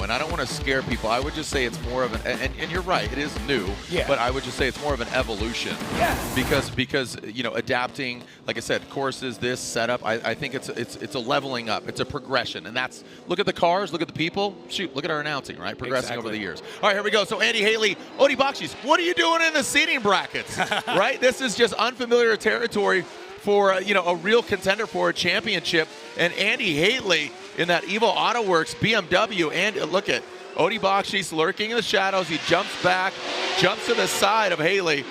and I don't want to scare people. I would just say it's more of an, and you're right, it is new, but I would just say it's more of an evolution. Yeah. Because you know, adapting, like I said, courses, this setup, I think it's a leveling up. It's a progression, and that's, look at the cars, look at the people, shoot, look at our announcing, right? Progressing over the years. All right, here we go. So Andy Haley, Odi Bakshis, what are you doing in the seating brackets, right? This is just unfamiliar territory for you know, a real contender for a championship. And Andy Haley in that Evo Auto Works BMW, and look at Odi Bakshis lurking in the shadows. He jumps back, jumps to the side of Haley.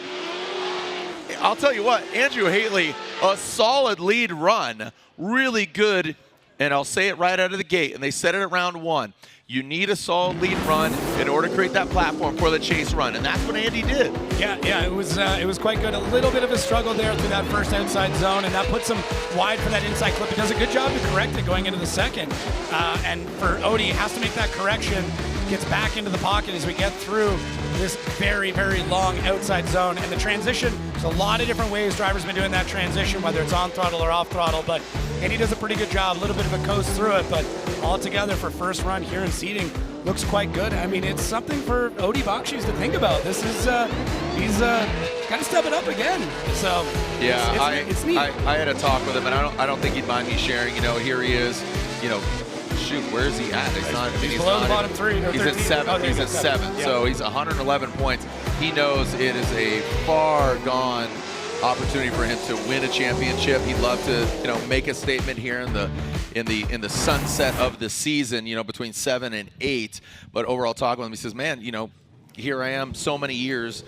I'll tell you what, Andrew Haley, a solid lead run, really good, and I'll say it right out of the gate, and they said it at round 1. You need a solid lead run in order to create that platform for the chase run, and that's what Andy did. Yeah, it was quite good. A little bit of a struggle there through that first outside zone, and that puts him wide for that inside clip. He does a good job to correct it going into the second. And for Odi, he has to make that correction, gets back into the pocket as we get through this very, very long outside zone. And the transition, there's a lot of different ways drivers have been doing that transition, whether it's on throttle or off throttle, but Andy does a pretty good job, a little bit of a coast through it, but all together for first run here in seating, looks quite good. I mean, it's something for Odi Bakshis to think about. This is, he's got to step it up again. So yeah, it's neat. I had a talk with him, and I don't think he'd mind me sharing. You know, here he is. You know, shoot, where's he at? He's not. I mean, he's below the bottom 3. He's at 7. Oh, he's at 7. Yeah. So he's 111 points. He knows it is a far gone opportunity for him to win a championship. He'd love to, you know, make a statement here in the sunset of the season, you know, between 7 and 8. But overall, talk with him, he says, man, you know, here I am so many years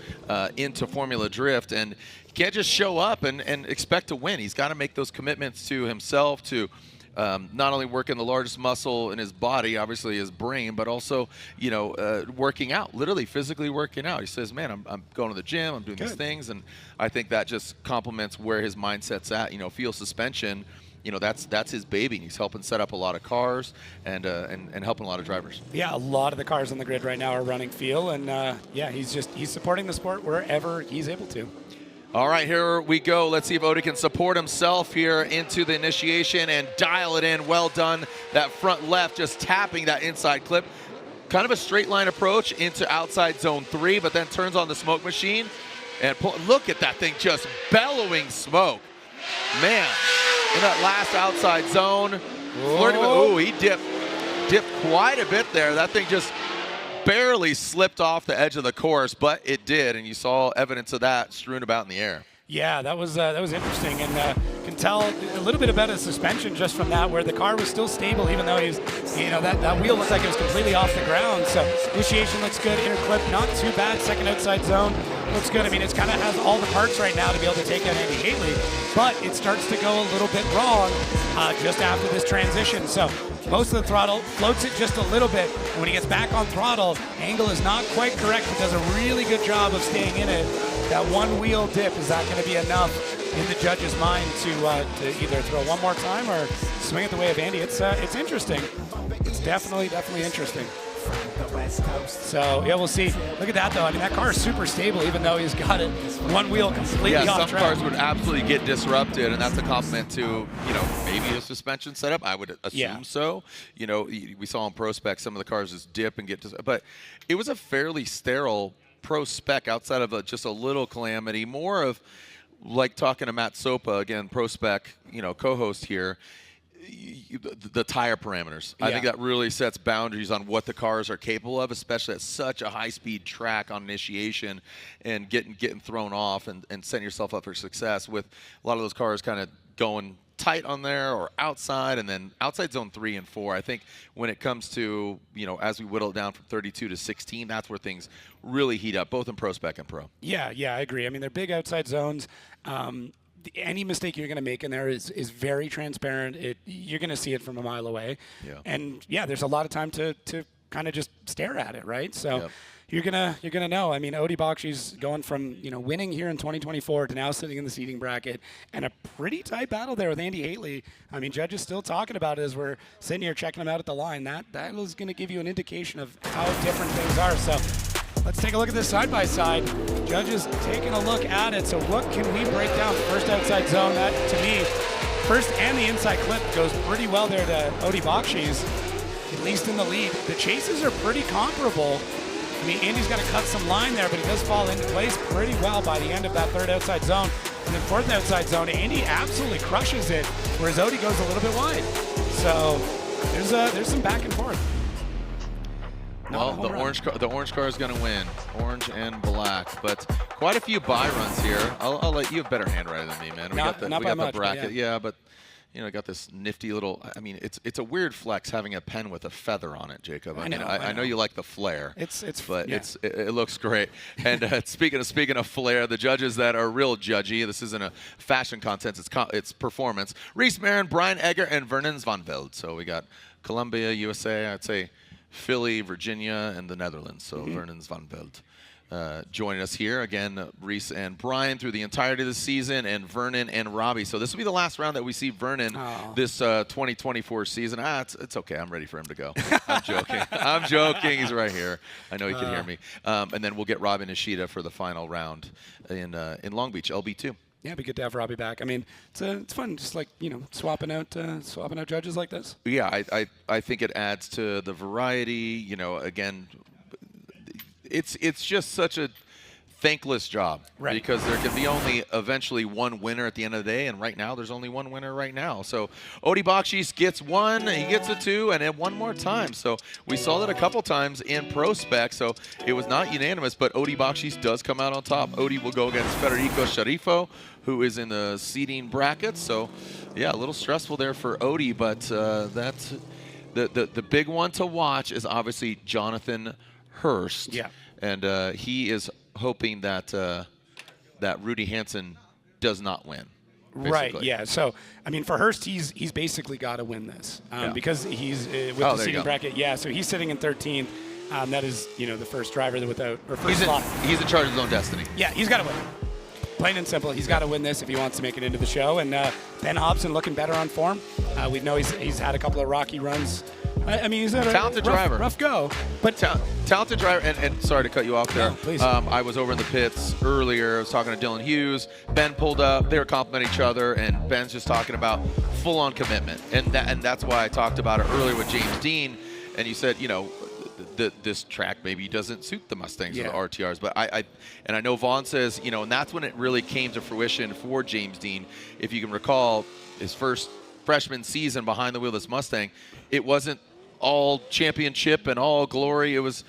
into Formula Drift, and he can't just show up and expect to win. He's got to make those commitments to himself, to not only working the largest muscle in his body, obviously his brain, but also, you know, working out, literally physically working out. He says, man, I'm going to the gym, I'm doing these things, and I think that just complements where his mindset's at. You know, field suspension, you know, that's his baby. He's helping set up a lot of cars and helping a lot of drivers. Yeah, a lot of the cars on the grid right now are running feel, and yeah, he's supporting the sport wherever he's able to. All right, here we go. Let's see if Odi can support himself here into the initiation and dial it in. Well done. That front left just tapping that inside clip. Kind of a straight line approach into outside zone 3, but then turns on the smoke machine. And look at that thing just bellowing smoke. Man, in that last outside zone. Flirting with, ooh, he dipped quite a bit there. That thing just barely slipped off the edge of the course, but it did, and you saw evidence of that strewn about in the air. Yeah, that was interesting, and can tell a little bit about his suspension just from that, where the car was still stable, even though he's, you know, that wheel looked like it was completely off the ground. So initiation looks good, inner clip not too bad, second outside zone looks good. I mean, it's kind of has all the parts right now to be able to take out Andy Haley, but it starts to go a little bit wrong just after this transition. So most of the throttle, floats it just a little bit, and when he gets back on throttle, angle is not quite correct, but does a really good job of staying in it. That one wheel dip, is that going to be enough in the judge's mind to either throw one more time or swing it the way of Andy? It's interesting. It's definitely interesting. So yeah, we'll see. Look at that though. I mean, that car is super stable, even though he's got it one wheel completely off track. Some cars would absolutely get disrupted, and that's a compliment to, you know, maybe a suspension setup. I would assume so. You know, we saw on Pro Spec some of the cars just dip and get but it was a fairly sterile Pro Spec outside of just a little calamity. More of like talking to Matt Sopa, again, Pro Spec, you know, co-host here. The tire parameters. I think that really sets boundaries on what the cars are capable of, especially at such a high-speed track on initiation and getting thrown off and setting yourself up for success with a lot of those cars kind of going tight on there or outside, and then outside zone 3 and 4. I think when it comes to, you know, as we whittle it down from 32 to 16, that's where things really heat up, both in Pro Spec and Pro. Yeah, I agree. I mean, they're big outside zones. Any mistake you're going to make in there is very transparent. You're going to see it from a mile away. Yeah. And yeah, there's a lot of time to kind of just stare at it, right? So you're gonna know. I mean, Odi Bakshis going from, you know, winning here in 2024 to now sitting in the seating bracket, and a pretty tight battle there with Andy Haley. I mean, judges still talking about it as we're sitting here checking him out at the line. That is going to give you an indication of how different things are. So let's take a look at this side-by-side. Judges taking a look at it. So what can we break down? First outside zone, that to me, first and the inside clip goes pretty well there to Odi Bakshis. at least in the lead. The chases are pretty comparable. I mean, Andy's got to cut some line there, but he does fall into place pretty well by the end of that third outside zone. And then fourth outside zone, Andy absolutely crushes it, whereas Odie goes a little bit wide. So there's some back and forth. Well, the orange car is going to win, orange and black, but quite a few buy runs here. I'll let you have better handwriting than me, man. We got the bracket, yeah, but you know, got this nifty little. I mean, it's a weird flex having a pen with a feather on it, Jacob. I know you like the flair. It looks great. And speaking of flair, the judges that are real judgy. This isn't a fashion contest. It's performance. Reese Marin, Brian Egger, and Vernon Van Velde. So we got Colombia, USA. I'd say Philly, Virginia, and the Netherlands. So Vernon Van Velde joining us here. Again, Reese and Brian through the entirety of the season, and Vernon and Robbie. So this will be the last round that we see Vernon this 2024 season. It's okay. I'm ready for him to go. I'm joking. I'm joking. He's right here. I know he can hear me. And then we'll get Robbie Nishida for the final round in Long Beach, LB2. Yeah, it'd be good to have Robbie back. I mean, it's fun, just like, you know, swapping out judges like this. Yeah, I think it adds to the variety. You know, again, it's just such a thankless job, right? Because there can be only eventually one winner at the end of the day, and right now there's only one winner right now. So Odie Bakshis gets one, he gets a two, and then one more time. So we saw that a couple times in Pro Spec, so it was not unanimous, but Odie Bakshis does come out on top. Odie will go against Federico Sharifo, who is in the seeding bracket. So yeah, a little stressful there for Odie, but that's the big one to watch is obviously Jonathan Hurst. Yeah. And he is hoping that that Rudy Hansen does not win. Basically. Right, yeah. So, I mean, for Hurst, he's basically got to win this because he's with the seeding bracket. Yeah, so he's sitting in 13th. That is, you know, the first driver without, or first slot. He's in charge of his own destiny. Yeah, he's got to win. Plain and simple, he's got to win this if he wants to make it into the show. And Ben Hobson looking better on form. We know he's had a couple of rocky runs. I mean, he's a talented driver. Rough go, but talented driver. And sorry to cut you off there. No, please. I was over in the pits earlier. I was talking to Dylan Hughes. Ben pulled up. They were complimenting each other, and Ben's just talking about full-on commitment. And that's why I talked about it earlier with James Dean. And you said, you know, this track maybe doesn't suit the Mustangs or the RTRs, but I know Vaughn says, you know, and that's when it really came to fruition for James Dean. If you can recall, his first freshman season behind the wheel of this Mustang, it wasn't all championship and all glory. It was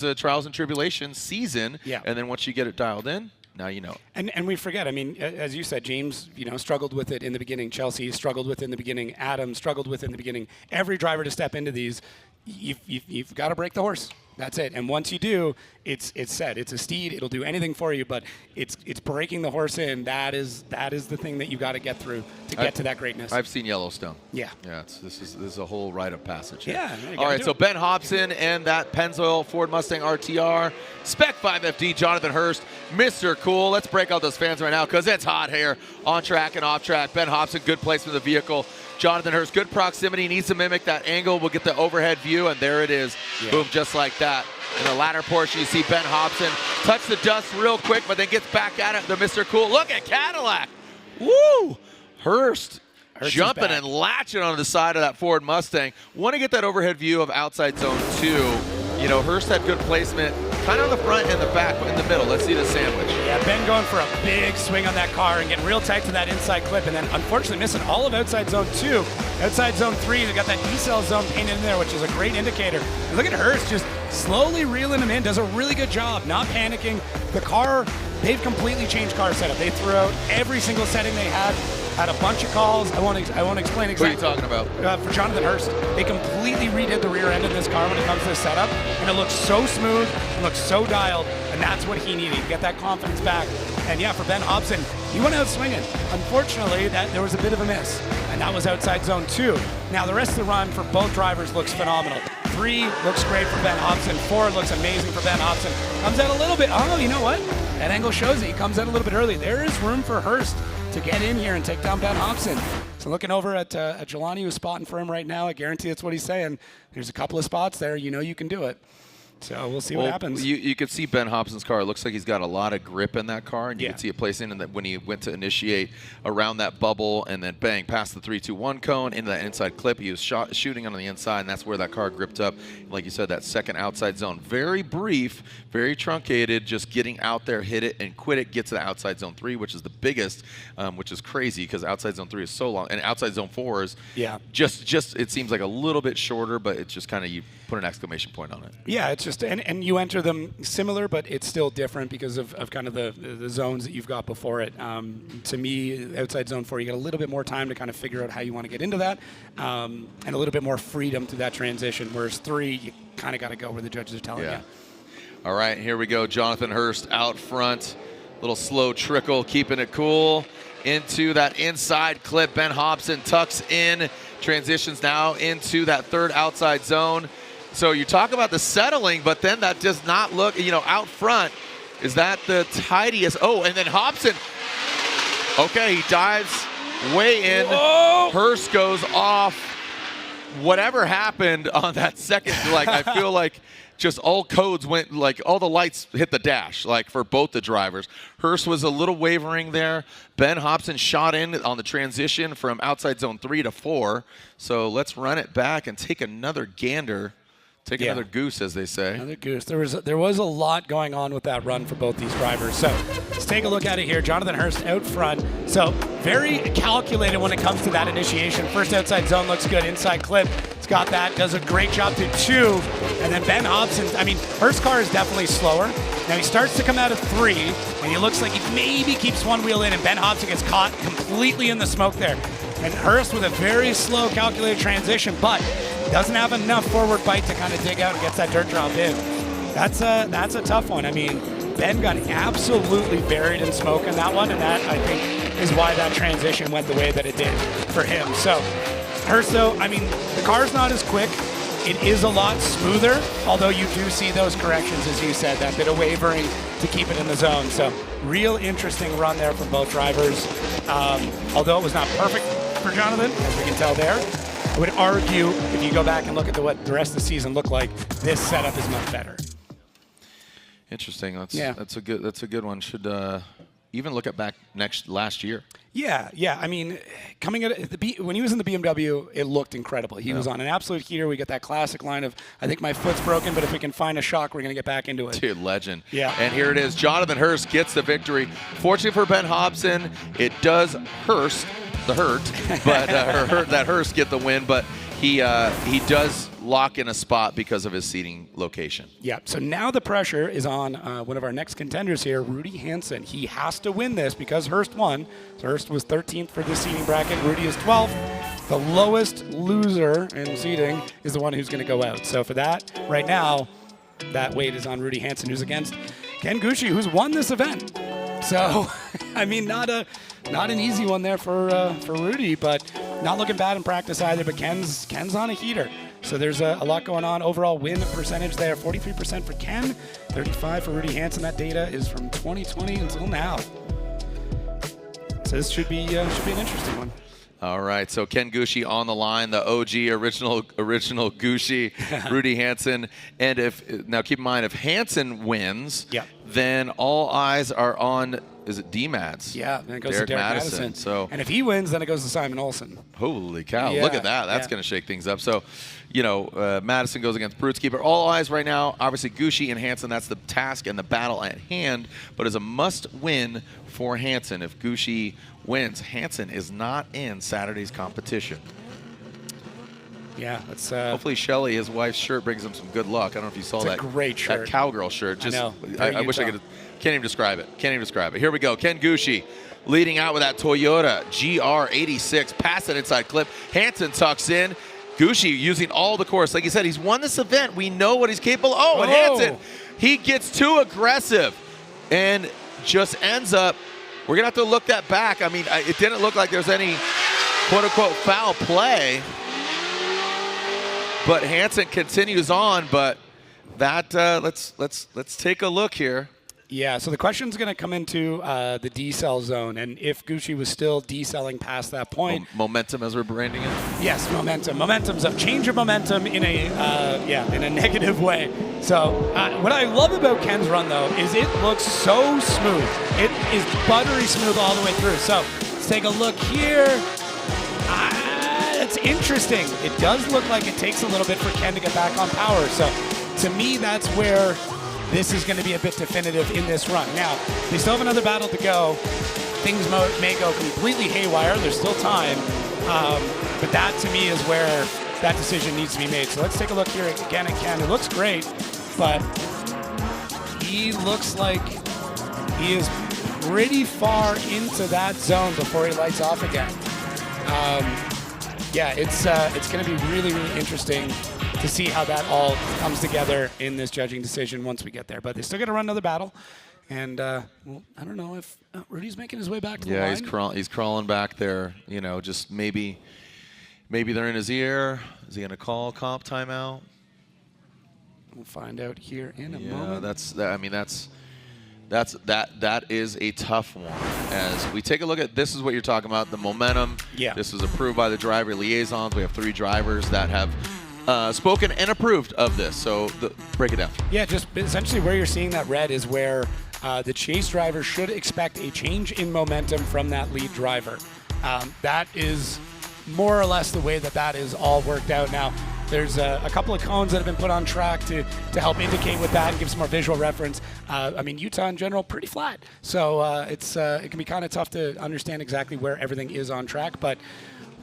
a trials and tribulations season. Yeah. And then once you get it dialed in, now you know. And we forget, I mean, as you said, James, you know, struggled with it in the beginning. Chelsea struggled with it in the beginning. Adam struggled with it in the beginning. Every driver to step into these, you've got to break the horse. That's it. And once you do, it's set. It's a steed. It'll do anything for you, but it's breaking the horse in. That is the thing that you got to get through to get to that greatness. I've seen Yellowstone. Yeah. Yeah. This is a whole rite of passage here. Yeah. All right. So Ben Hobson and that Pennzoil Ford Mustang RTR Spec 5FD Jonathan Hurst, Mr. Cool. Let's break out those fans right now because it's hot here on track and off track. Ben Hobson, good placement of the vehicle. Jonathan Hurst, good proximity, needs to mimic that angle. We'll get the overhead view, and there it is. Yeah. Boom, just like that. In the latter portion, you see Ben Hobson touch the dust real quick, but then gets back at it, the Mr. Cool. Look at Cadillac. Woo! Hurst jumping and latching onto the side of that Ford Mustang. Want to get that overhead view of outside zone 2. You know, Hurst had good placement, kind of on the front and the back, but in the middle. Let's see the sandwich. Yeah, Ben going for a big swing on that car and getting real tight to that inside clip, and then unfortunately missing all of outside zone 2. Outside zone 3, they got that E-cell zone painted in there, which is a great indicator. And look at Hurst just slowly reeling him in, does a really good job, not panicking. The car, they've completely changed car setup. They threw out every single setting they had a bunch of calls. I won't explain exactly. What are you talking about? For Jonathan Hurst, they completely redid the rear end of this car when it comes to the setup, and it looks so smooth, it looks so dialed, and that's what he needed, get that confidence back. And yeah, for Ben Hobson, he went out swinging. Unfortunately, there was a bit of a miss, and that was outside zone 2. Now, the rest of the run for both drivers looks phenomenal. 3 looks great for Ben Hobson. 4 looks amazing for Ben Hobson. Comes out a little bit, oh, you know what? That angle shows it. He comes out a little bit early. There is room for Hurst to get in here and take down Ben Hobson. So looking over at Jelani, who's spotting for him right now, I guarantee that's what he's saying. There's a couple of spots there. You know you can do it. So we'll see what happens. You could see Ben Hobson's car. It looks like he's got a lot of grip in that car, and you Yeah. can see it placing in that when he went to initiate around that bubble and then bang past the 3-2-1 cone into that inside clip. He was shooting on the inside, and that's where that car gripped up. Like you said, that second outside zone, very brief, very truncated, just getting out there, hit it and quit it, get to the outside zone 3, which is the biggest, which is crazy because outside zone 3 is so long, and outside zone 4 is just it seems like a little bit shorter, but it's just kind of you put an exclamation point on it. Yeah, it's just, and you enter them similar, but it's still different because of kind of the zones that you've got before it. To me, outside zone 4, you get a little bit more time to kind of figure out how you want to get into that, and a little bit more freedom to that transition, whereas 3, you kind of got to go where the judges are telling you. All right, here we go. Jonathan Hurst out front. Little slow trickle, keeping it cool. Into that inside clip. Ben Hobson tucks in, transitions now into that third outside zone. So you talk about the settling, but then that does not look, out front. Is that the tidiest? Oh, and then Hobson. Okay, he dives way in. Whoa. Hurst goes off. Whatever happened on that second, I feel like just all codes went, all the lights hit the dash, for both the drivers. Hurst was a little wavering there. Ben Hobson shot in on the transition from outside zone 3 to 4. So let's run it back and take another gander. Take another goose, as they say. Another goose. There was a lot going on with that run for both these drivers. So let's take a look at it here. Jonathan Hurst out front. So very calculated when it comes to that initiation. First outside zone looks good. Inside clip. It's got that. Does a great job to 2. And then Ben Hobson. Hurst's car is definitely slower. Now he starts to come out of 3, and he looks like he maybe keeps one wheel in, and Ben Hobson gets caught completely in the smoke there. And Hurst with a very slow calculated transition, but doesn't have enough forward bite to kind of dig out and gets that dirt drop in. That's a tough one. Ben got absolutely buried in smoke in that one, and that, I think, is why that transition went the way that it did for him. So Hurst, though, the car's not as quick. It is a lot smoother, although you do see those corrections, as you said, that bit of wavering to keep it in the zone. So real interesting run there from both drivers. Although it was not perfect for Jonathan, as we can tell there, I would argue if you go back and look at what the rest of the season looked like, this setup is much better. Interesting. That's a good one. Should even look at back last year. Yeah. Coming at when he was in the BMW, it looked incredible. He was on an absolute heater. We get that classic line of, I think my foot's broken, but if we can find a shock, we're going to get back into it. Dude, legend. Yeah. And here it is. Jonathan Hurst gets the victory. Fortunately for Ben Hobson, it does hurt, but that Hurst get the win, but he does lock in a spot because of his seating location. Yeah, so now the pressure is on one of our next contenders here, Rudy Hansen. He has to win this because Hurst won. So Hurst was 13th for this seating bracket. Rudy is 12th. The lowest loser in seating is the one who's going to go out. So for that, right now, that weight is on Rudy Hansen, who's against Ken Gucci, who's won this event. So, not an easy one there for Rudy, but not looking bad in practice either. But Ken's on a heater. So there's a lot going on. Overall win percentage there, 43% for Ken, 35% for Rudy Hansen. That data is from 2020 until now. So this should be an interesting one. All right, so Ken Gucci on the line, the OG original Gucci, Rudy Hansen. And now keep in mind, if Hansen wins, then all eyes are on, is it D-Mads? Yeah, then it goes to Derek Madison. So, and if he wins, then it goes to Simon Olsen. Holy cow, look at that. That's going to shake things up. So, Madison goes against Prutsky, but all eyes right now, obviously Gucci and Hansen, that's the task and the battle at hand, but it's a must-win for Hansen. If Gucci wins, Hansen is not in Saturday's competition. Yeah, that's hopefully Shelly, his wife's shirt, brings him some good luck. I don't know if you saw that. It's a great shirt. That cowgirl shirt. Just, I know. I wish I could. Can't even describe it. Here we go. Ken Gucci leading out with that Toyota GR86. Pass that inside clip. Hansen tucks in. Gucci using all the course. Like you said, he's won this event. We know what he's capable of. And Hansen, he gets too aggressive and just ends up, we're going to have to look that back. It didn't look like there's any quote-unquote foul play. But Hansen continues on, but that let's take a look here. Yeah, so the question's going to come into the decel zone, and if Gucci was still decelling past that point. Momentum, as we're branding it? Yes, momentum. Momentum's a change of momentum in a in a negative way. So what I love about Ken's run, though, is it looks so smooth. It is buttery smooth all the way through. So let's take a look here. It's interesting. It does look like it takes a little bit for Ken to get back on power. So to me, that's where this is going to be a bit definitive in this run. Now, they still have another battle to go. Things may go completely haywire. There's still time. But that, to me, is where that decision needs to be made. So let's take a look here again at Ken. It looks great, but he looks like he is pretty far into that zone before he lights off again. Yeah, it's going to be really, really interesting to see how that all comes together in this judging decision once we get there. But they still got to run another battle. And, well, I don't know if Rudy's making his way back to the line. Yeah, he's crawling back there. You know, just maybe they're in his ear. Is he going to call comp timeout? We'll find out here in a moment. That is a tough one. As we take a look at, this is what you're talking about, the momentum. Yeah. This was approved by the driver liaisons. We have 3 drivers that have spoken and approved of this. So break it down. Yeah, just essentially where you're seeing that red is where the chase driver should expect a change in momentum from that lead driver. That is more or less the way that is all worked out now. There's a couple of cones that have been put on track to help indicate with that and give some more visual reference. I mean, Utah in general, pretty flat. So it can be kind of tough to understand exactly where everything is on track. But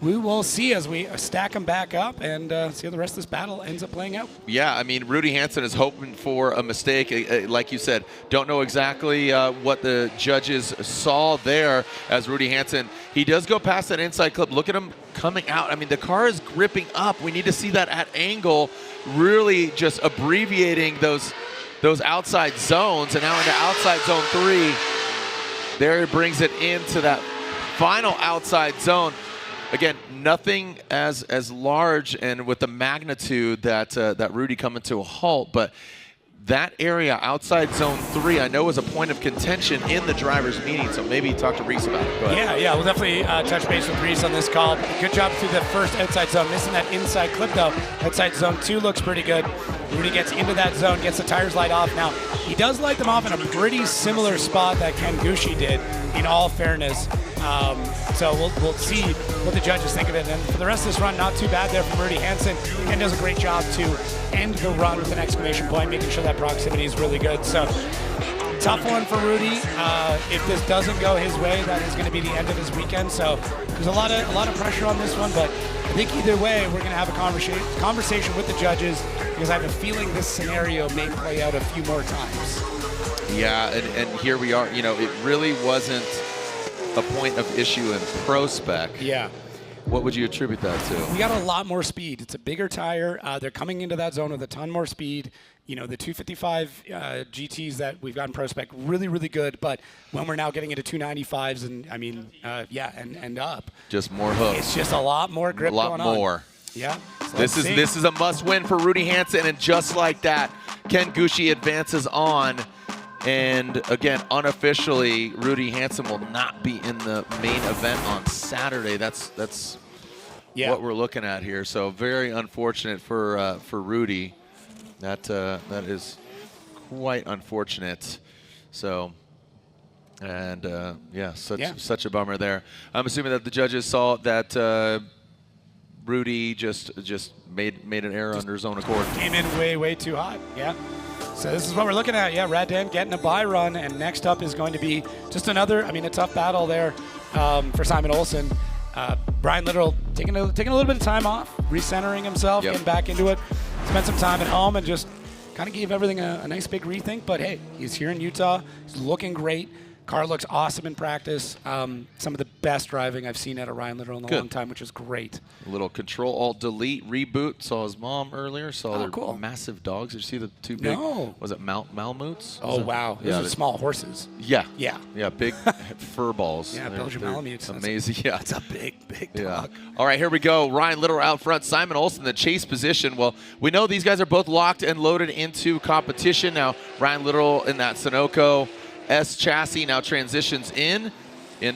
we will see as we stack them back up and see how the rest of this battle ends up playing out. Yeah, I mean, Rudy Hansen is hoping for a mistake. Like you said, don't know exactly what the judges saw there as Rudy Hansen. He does go past that inside clip. Look at him coming out. I mean, the car is gripping up. We need to see that at angle, really just abbreviating those outside zones. And now into outside zone 3, there it brings it into that final outside zone. Again, nothing as large and with the magnitude that Rudy coming to a halt, but that area outside zone 3, I know was a point of contention in the drivers' meeting, so maybe talk to Reese about it. Yeah, we'll definitely touch base with Reese on this call. Good job through the first outside zone. Missing that inside clip, though. Outside zone 2 looks pretty good. Rudy gets into that zone, gets the tires light off. Now, he does light them off in a pretty similar spot that Ken Gucci did, in all fairness. So we'll see what the judges think of it. And for the rest of this run, not too bad there from Rudy Hansen. Ken does a great job to end the run with an exclamation point, making sure that proximity is really good. So tough one for Rudy. If this doesn't go his way, that is going to be the end of his weekend. So there's a lot of pressure on this one, but I think either way, we're going to have a conversation with the judges because I have a feeling this scenario may play out a few more times. Yeah, and here we are. You know, it really wasn't a point of issue in pro spec. Yeah. What would you attribute that to? We got a lot more speed. It's a bigger tire. They're coming into that zone with a ton more speed. You know, the 255 GTs that we've got in pro spec, really, really good. But when we're now getting into 295s and, I mean, and up. Just more hook. It's just a lot more grip going on. A lot more. Yeah. So this is a must-win for Rudy Hansen, and just like that, Ken Gucci advances on. And again, unofficially, Rudy Hansen will not be in the main event on Saturday. That's what we're looking at here. So very unfortunate for Rudy. That is quite unfortunate. So, and such a bummer there. I'm assuming that the judges saw that Rudy just made an error under his own accord. Came in way too hot. Yeah. So this is what we're looking at. Yeah, Radan getting a bye run, and next up is going to be just another, a tough battle there for Simon Olsen. Brian Littrell taking a little bit of time off, recentering himself, getting back into it. Spent some time at home and just kind of gave everything a nice big rethink. But hey, he's here in Utah. He's looking great. Car looks awesome in practice. Some of the best driving I've seen out of Ryan Littrell in a long time, which is great. A little Control-Alt-Delete reboot. Saw his mom earlier. Saw their cool. massive dogs. Did you see the two big? No. Was it Malamutes? Oh, wow. Those are small horses. Yeah. Big fur balls. Yeah, Belgian Malamutes. Amazing. Yeah. That's a big Big dog. All right, here we go. Ryan Little out front. Simon Olsen, the chase position. Well, we know these guys are both locked and loaded into competition. Now, Ryan Little in that Sunoco S chassis now transitions into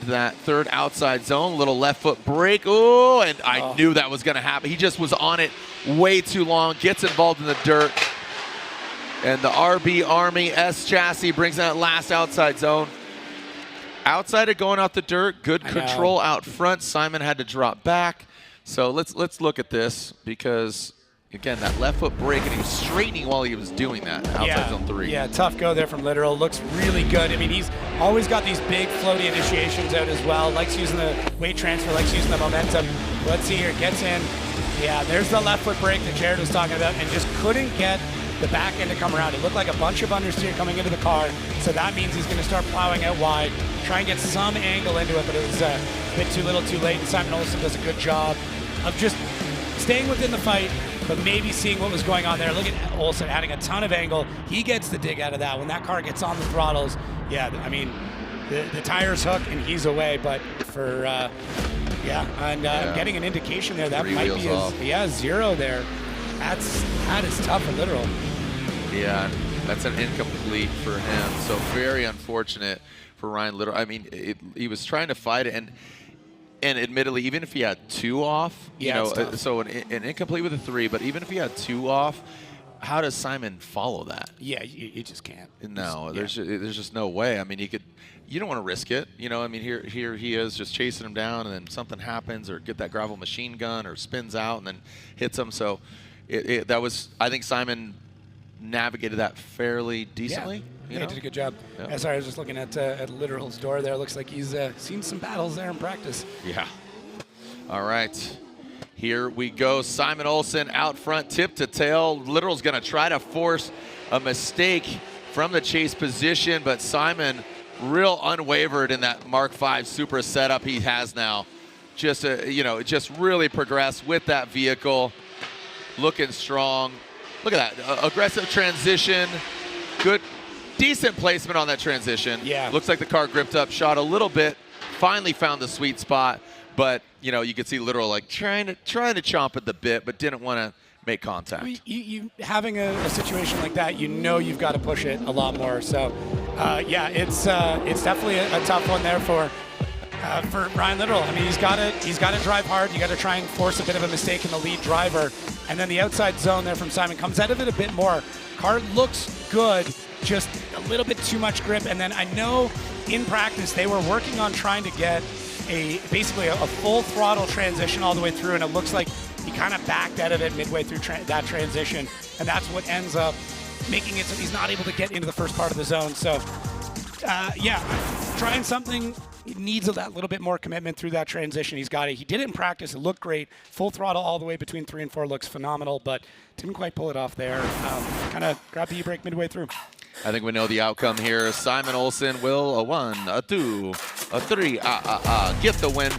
that third outside zone. Little left foot brake. Oh, and I knew that was going to happen. He just was on it way too long. Gets involved in the dirt. And the RB Army S chassis brings that last outside zone. Outside of going out the dirt, good control out front. Simon had to drop back. So let's look at this because, again, that left foot brake, and he was straightening while he was doing that outside zone 3. Yeah, tough go there from Literal. Looks really good. I mean, he's always got these big floaty initiations out as well. Likes using the weight transfer, likes using the momentum. Let's see here, gets in. Yeah, there's the left foot brake that Jared was talking about, and just couldn't get the back end to come around. It looked like a bunch of understeer coming into the car, so that means he's going to start plowing out wide, try and get some angle into it, but it was a bit too little too late, and Simon Olsen does a good job of just staying within the fight, but maybe seeing what was going on there. Look at Olsen adding a ton of angle. He gets the dig out of that. When that car gets on the throttles, yeah, I mean, the tires hook and he's away, but for, I'm getting an indication there. That might be 0 there. That is tough and Literal. Yeah, that's an incomplete for him. So very unfortunate for Ryan Little. I mean, he was trying to fight it, and admittedly, even if he had 2 off, so an incomplete with a 3, but even if he had 2 off, how does Simon follow that? Yeah, you just can't. No, there's just no way. I mean, he could. You don't want to risk it, I mean, here he is just chasing him down, and then something happens, or get that gravel machine gun, or spins out and then hits him. So that was, I think Simon navigated that fairly decently. Yeah, he did a good job. Yeah. Sorry, I was just looking at Literal's door there. Looks like he's seen some battles there in practice. Yeah. All right. Here we go. Simon Olsen out front, tip to tail. Literal's going to try to force a mistake from the chase position, but Simon real unwavered in that Mark V Supra setup he has now. Just, just really progressed with that vehicle. Looking strong. Look at that. Aggressive transition. Good, decent placement on that transition. Yeah. Looks like the car gripped up, shot a little bit, finally found the sweet spot. But, you could see Literal like trying to chomp at the bit, but didn't want to make contact. You having a situation like that, you've got to push it a lot more. So, it's definitely a tough one there for Ryan Literal. I mean, he's got to drive hard. You got to try and force a bit of a mistake in the lead driver, and then the outside zone there from Simon comes out of it a bit more. Car looks good, just a little bit too much grip. And then I know in practice they were working on trying to get basically a full throttle transition all the way through, and it looks like he kind of backed out of it midway through that transition, and that's what ends up making it so he's not able to get into the first part of the zone. So, trying something needs that little bit more commitment through that transition. He's got it. He did it in practice. It looked great. Full throttle all the way between 3 and 4 looks phenomenal, but didn't quite pull it off there. Kind of grabbed the e-brake midway through. I think we know the outcome here. Simon Olsen will a 1, a 2, a 3, get the win.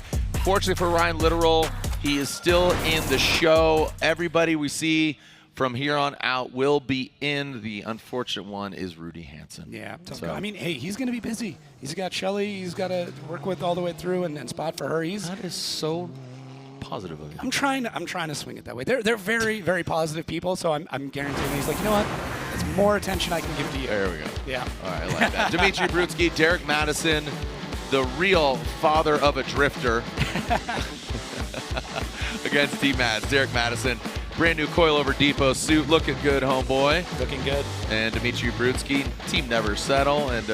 Fortunately for Ryan Literal, he is still in the show. Everybody we see from here on out will be in. The unfortunate one is Rudy Hansen. Yeah, I mean, hey, he's going to be busy. He's got Shelly he's got to work with all the way through and spot for her. That is so positive of you. I'm trying to swing it that way. They're very, very positive people, so I'm guaranteeing he's like, you know what? It's more attention I can give to you. There we go. Yeah. All right, I like that. Dimitri Brutsky, Derek Madison, the real father of a drifter. Against D-Mads, Derek Madison. Brand new coilover depot suit, looking good, homeboy. Looking good. And Dimitri Brutsky, team never settle. And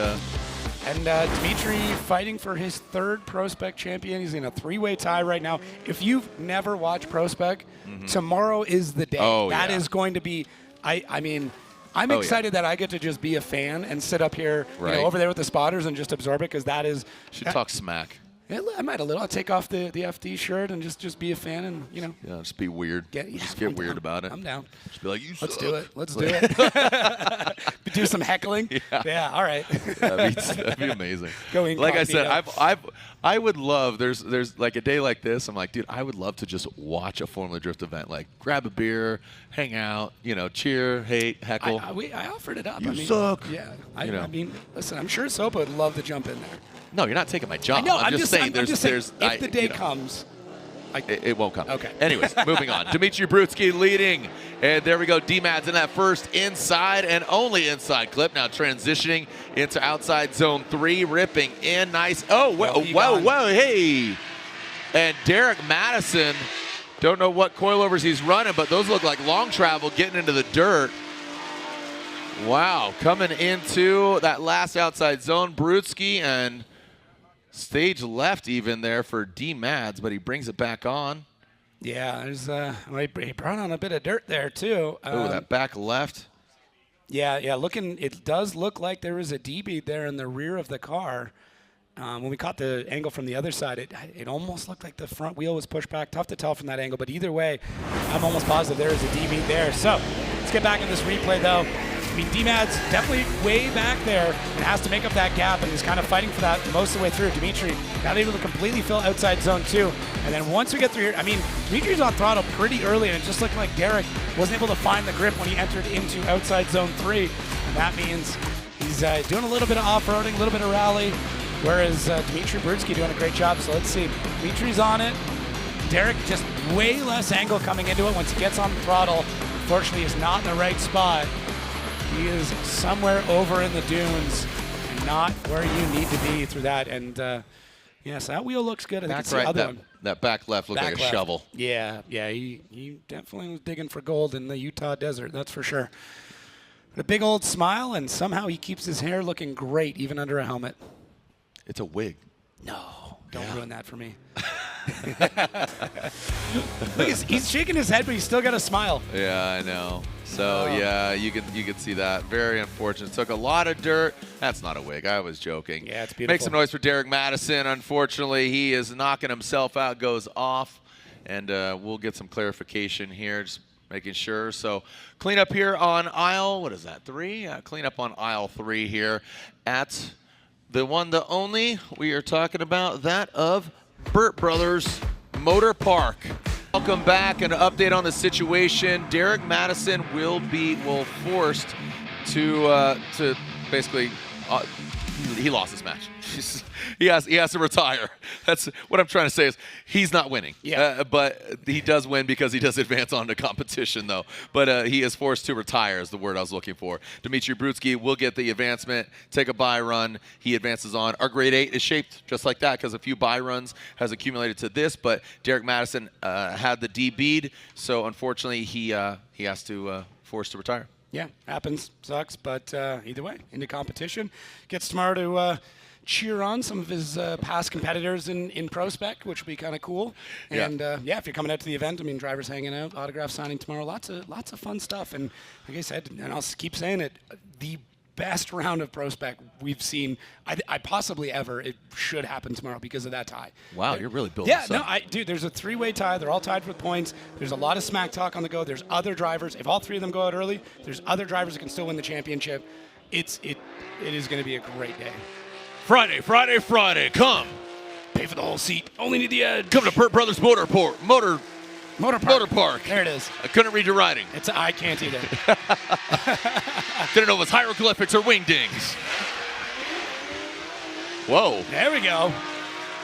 Dimitri fighting for his 3rd Pro Spec champion. He's in a 3-way tie right now. If you've never watched Pro Spec, tomorrow is the day. That is going to be, I mean, I'm excited that I get to just be a fan and sit up here over there with the spotters and just absorb it, because that is. Should talk smack. I might a little. I'll take off the FD shirt and just be a fan and, Yeah, just be weird. Just get weird about it. I'm down. Just be like, you Let's suck. do it. Let's do it. Do some heckling. Yeah, all right. That'd be amazing. Going like I said, I would love, there's like a day like this, I'm like, dude, I would love to just watch a Formula Drift event, like grab a beer, hang out, cheer, hate, heckle. I offered it up. You suck. Yeah. I mean, listen, I'm sure Sopa would love to jump in there. No, you're not taking my job. I know. I'm just saying if the day comes, It won't come. Okay. Anyways, moving on. Dmitry Brutsky leading. And there we go. D-Mads in that first inside and only inside clip. Now transitioning into outside zone 3, ripping in. Nice. Oh, whoa, hey. And Derek Madison, don't know what coilovers he's running, but those look like long travel getting into the dirt. Wow, coming into that last outside zone. Brutsky and stage left even there for D-Mads, but he brings it back on. Yeah, there's he brought on a bit of dirt there too. Oh, that back left. Yeah, it does look like there was a D-bead there in the rear of the car. When we caught the angle from the other side, it almost looked like the front wheel was pushed back. Tough to tell from that angle, but either way, I'm almost positive there is a D-bead there. So let's get back in this replay though. I mean, D-Mads definitely way back there and has to make up that gap, and he's kind of fighting for that most of the way through. Dmitry not able to completely fill outside zone 2. And then once we get through here, I mean, Dmitry's on throttle pretty early, and it just looked like Derek wasn't able to find the grip when he entered into outside zone 3. And that means he's doing a little bit of off-roading, a little bit of rally, whereas Dmitry Brutsky doing a great job. So let's see. Dmitry's on it. Derek just way less angle coming into it once he gets on the throttle. Unfortunately, he's not in the right spot. He is somewhere over in the dunes and not where you need to be through that. And yes, that wheel looks good. I think it's the other one. That back left looked like a shovel. Yeah, he definitely was digging for gold in the Utah desert, that's for sure. But a big old smile, and somehow he keeps his hair looking great even under a helmet. It's a wig. No, don't ruin that for me. Look, he's shaking his head, but he's still got a smile. Yeah, I know. So yeah, you could see that. Very unfortunate. Took a lot of dirt. That's not a wig. I was joking. Yeah, it's beautiful. Make some noise for Derek Madison. Unfortunately, he is knocking himself out. Goes off, and we'll get some clarification here. Just making sure. So clean up here on aisle. What is that? 3? Clean up on aisle 3 here at the one, the only. We are talking about that of Burt Brothers Motor Park. Welcome back. An update on the situation. Derek Madison will be forced to basically he lost this match. He has to retire. That's what I'm trying to say is he's not winning. Yeah. But he does win because he does advance on to competition though. But he is forced to retire is the word I was looking for. Dmitry Brutsky will get the advancement, take a bye run. He advances on. Our grade 8 is shaped just like that because a few bye runs has accumulated to this. But Derek Madison had the D bead, so unfortunately he has to force to retire. Yeah, happens, sucks, but either way, into competition. Gets tomorrow to cheer on some of his past competitors in Pro Spec, which will be kind of cool. And yeah, if you're coming out to the event, I mean, drivers hanging out, autograph signing tomorrow, lots of fun stuff. And like I said, and I'll keep saying it, the best round of Pro Spec we've seen, I possibly ever. It should happen tomorrow because of that tie. Wow, you're really building this up. Dude, there's a 3-way tie. They're all tied for points. There's a lot of smack talk on the go. There's other drivers. If all 3 of them go out early, there's other drivers that can still win the championship. It is going to be a great day. Friday, come. Pay for the whole seat. Only need the edge. Come to Burt Brothers Motor Park. There it is. I couldn't read your writing. I can't either. Didn't know it was hieroglyphics or wingdings. Whoa. There we go.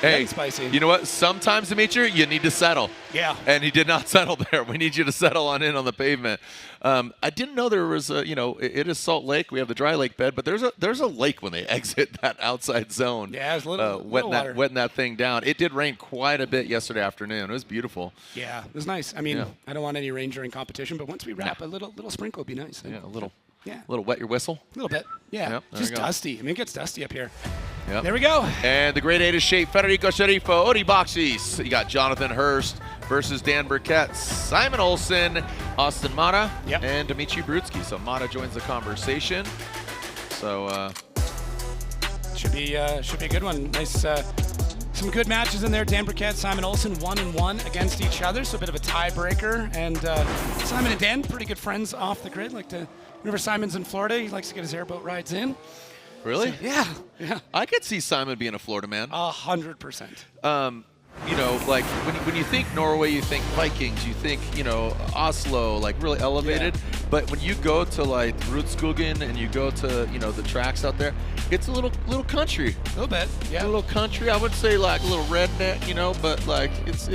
Hey, spicy. You know what? Sometimes, Dimitri, you need to settle. Yeah. And he did not settle there. We need you to settle on in on the pavement. I didn't know there was a, it is Salt Lake. We have the dry lake bed, but there's a lake when they exit that outside zone. Yeah, it's a little water. Wetting that thing down. It did rain quite a bit yesterday afternoon. It was beautiful. Yeah, it was nice. I mean, I don't want any rain during competition, but once we wrap, a little sprinkle would be nice. Yeah, a little. Yeah. A little wet your whistle? A little bit. Yeah. Yep, just dusty. I mean, it gets dusty up here. Yep. There we go. And the grade 8 is shaped. Federico Sharifo, Odi Boxis. You got Jonathan Hurst versus Dan Burkett, Simon Olsen, Austin Mata, and Dmitry Brutsky. So Mata joins the conversation. So should be a good one. Nice. Some good matches in there. Dan Burkett, Simon Olsen, 1-1 against each other, so a bit of a tiebreaker. And Simon and Dan, pretty good friends off the grid. Whenever Simon's in Florida, he likes to get his airboat rides in. Really? So, yeah. I could see Simon being a Florida man. 100%. Like when you think Norway, you think Vikings, you think, Oslo, like really elevated. Yeah. But when you go to like Rudskogen and you go to, the tracks out there, it's a little country. A little bit, yeah. A little country. I would say like a little redneck, but like it's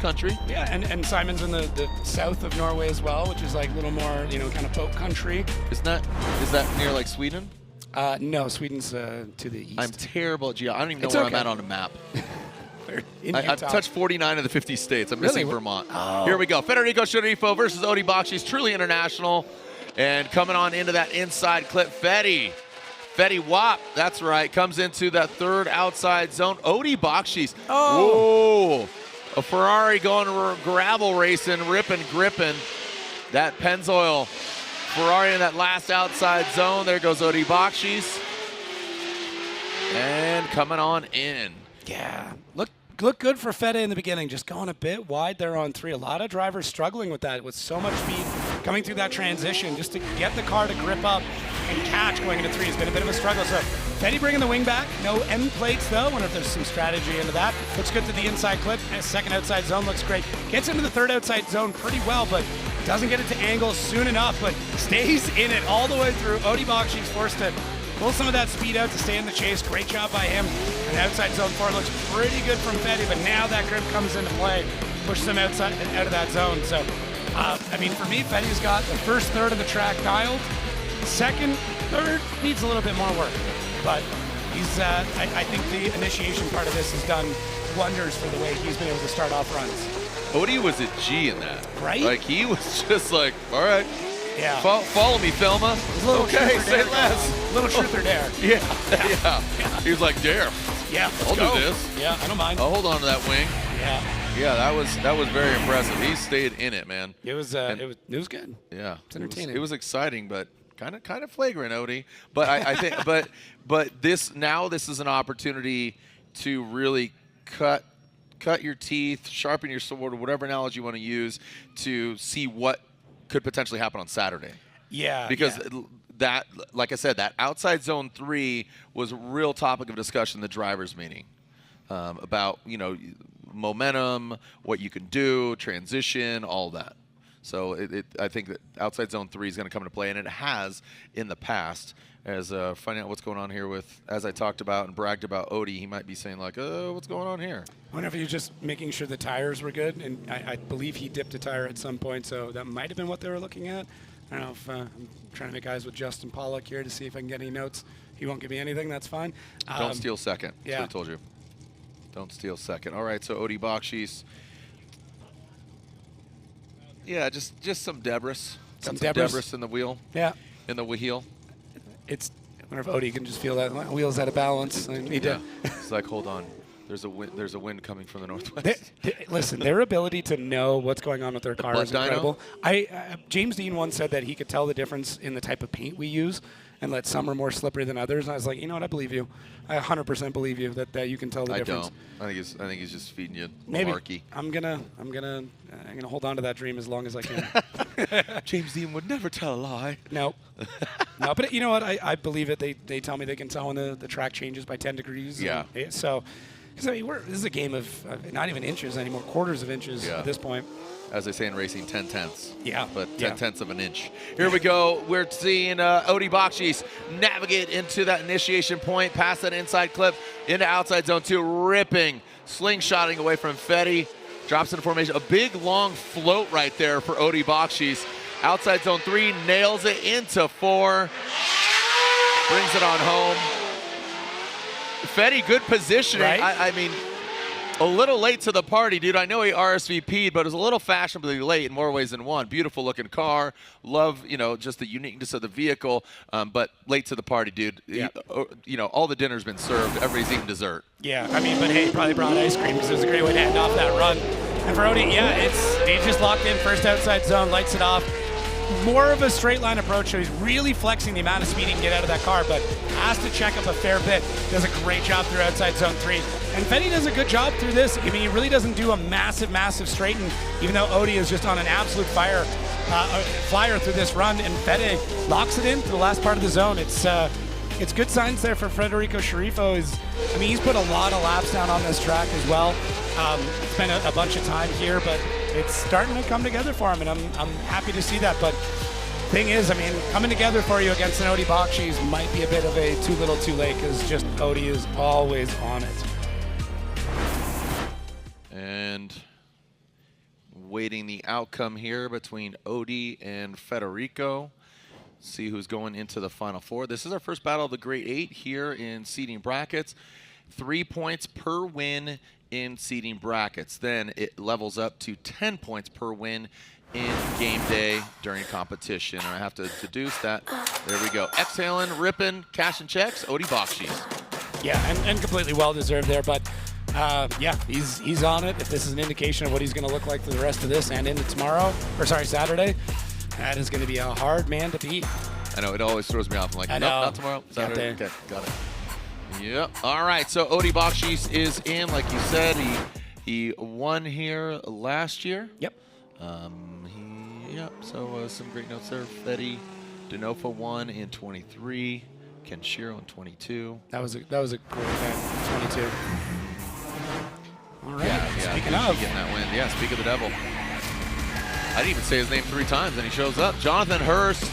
country. Yeah, and Simon's in the south of Norway as well, which is like a little more, kind of boat country. Is that near like Sweden? No, Sweden's to the east. I'm terrible at I don't even know where I'm at on a map. I've touched 49 of the 50 states. I'm missing Vermont. Oh. Here we go. Federico Sharifo versus Odi Bakshi's, truly international. And coming on into that inside clip, Fetty Wap, that's right, comes into that third outside zone. Odi Bakshi's. Oh. Whoa. A Ferrari going gravel racing, ripping, gripping. That Pennzoil Ferrari in that last outside zone. There goes Odi Bakshi's. And coming on in. Yeah, look good for Fede in the beginning, just going a bit wide there on 3. A lot of drivers struggling with that, with so much speed coming through that transition. Just to get the car to grip up and catch going into 3 has been a bit of a struggle. So Fede bringing the wing back, no end plates though. Wonder if there's some strategy into that. Looks good to the inside clip. Second outside zone looks great. Gets into the third outside zone pretty well, but doesn't get it to angle soon enough, but stays in it all the way through. Odi Bakshi's forced to pull some of that speed out to stay in the chase. Great job by him. And outside zone 4 looks pretty good from Fede, but now that grip comes into play, pushes him out of that zone. So, for me, Fede's got the first third of the track dialed. Second, third needs a little bit more work, but he's. I think the initiation part of this has done wonders for the way he's been able to start off runs. Odi was a G in that. Right? Like, he was just like, all right. Yeah. Follow me, Thelma. Okay, say less. Little truth or dare. Yeah. He was like, dare. Yeah, I'll do this. Yeah, I don't mind. I'll hold on to that wing. Yeah. Yeah, that was very impressive. He stayed in it, man. It was good. Yeah. It's entertaining. It was exciting, but kind of flagrant, Odi. But I think but this is an opportunity to really cut your teeth, sharpen your sword, or whatever analogy you want to use, to see what could potentially happen on Saturday. Yeah. Because that, like I said, that outside zone 3 was a real topic of discussion in the drivers' meeting about, momentum, what you can do, transition, all that. So I think that outside zone 3 is going to come into play, and it has in the past. As finding out what's going on here with, as I talked about and bragged about Odi, he might be saying like, what's going on here? I wonder if he was just making sure the tires were good, and I believe he dipped a tire at some point, so that might have been what they were looking at. I don't know if I'm trying to make eyes with Justin Pollock here to see if I can get any notes. He won't give me anything, that's fine. Don't steal second. Yeah. That's what I told you. Don't steal second. All right, so Odi Bakshi's. Yeah, just some debris. Some debris in the wheel. Yeah. In the wheel. I wonder if Odi can just feel that wheel's out of balance. It's like, hold on. There's a wind coming from the northwest. Listen, their ability to know what's going on with their car is incredible. James Dean once said that he could tell the difference in the type of paint we use, and that some are more slippery than others. And I was like, you know what? I believe you. I 100% believe you that you can tell the difference. I think he's just feeding you maybe. malarkey. I'm gonna hold on to that dream as long as I can. James Dean would never tell a lie. No, but you know what? I believe it. They tell me they can tell when the track changes by 10 degrees. Yeah. So, because this is a game of not even inches anymore, quarters of inches at this point. As they say in racing, 10 tenths. Yeah. But 10 tenths of an inch. Here we go. We're seeing Odi Bakshi's navigate into that initiation point, past that inside clip, into outside zone 2, ripping, slingshotting away from Fetty. Drops into formation. A big, long float right there for Odi Bakshi's. Outside zone 3, nails it into 4. Brings it on home. Fetty, good positioning. Right? I mean, a little late to the party, dude. I know he RSVP'd, but it was a little fashionably late in more ways than one. Beautiful looking car. Love, just the uniqueness of the vehicle, but late to the party, dude. Yeah. All the dinner's been served. Everybody's eating dessert. Yeah, but hey, probably brought ice cream because it was a great way to end off that run. And for Odi, he just locked in first outside zone, lights it off. More of a straight line approach, so he's really flexing the amount of speed he can get out of that car, but has to check up a fair bit. Does a great job through outside zone 3. And Fetty does a good job through this. I mean, he really doesn't do a massive straighten, even though Odi is just on an absolute flyer through this run, and Fetty locks it in to the last part of the zone. It's good signs there for Federico Sharifo. He's put a lot of laps down on this track as well. It's been a bunch of time here, but it's starting to come together for him, and I'm happy to see that. But thing is, coming together for you against an Odi Bakshi's might be a bit of a too little too late, because just Odi is always on it. And awaiting the outcome here between Odie and Federico. See who's going into the Final Four. This is our first battle of the Great 8 here in seeding brackets. 3 points per win in seeding brackets. Then it levels up to 10 points per win in game day during competition. And I have to deduce that. There we go. Exhaling, ripping, cashing checks, Odie Bakshis. Yeah, and completely well-deserved there. But, yeah, he's on it. If this is an indication of what he's going to look like for the rest of this and into Saturday, that is going to be a hard man to beat. I know, it always throws me off. I'm like, nope, not tomorrow. Saturday. Okay, got it. Yep. All right, so Odie Bakshis is in, like you said. He won here last year. Yep. So some great notes there. Fetty, Denofa won in 23. Kenshiro in 22. That was a great event, 22. All right. Yeah. Speaking of getting that win. Yeah. Speak of the devil. I didn't even say his name 3 times, and he shows up. Jonathan Hurst,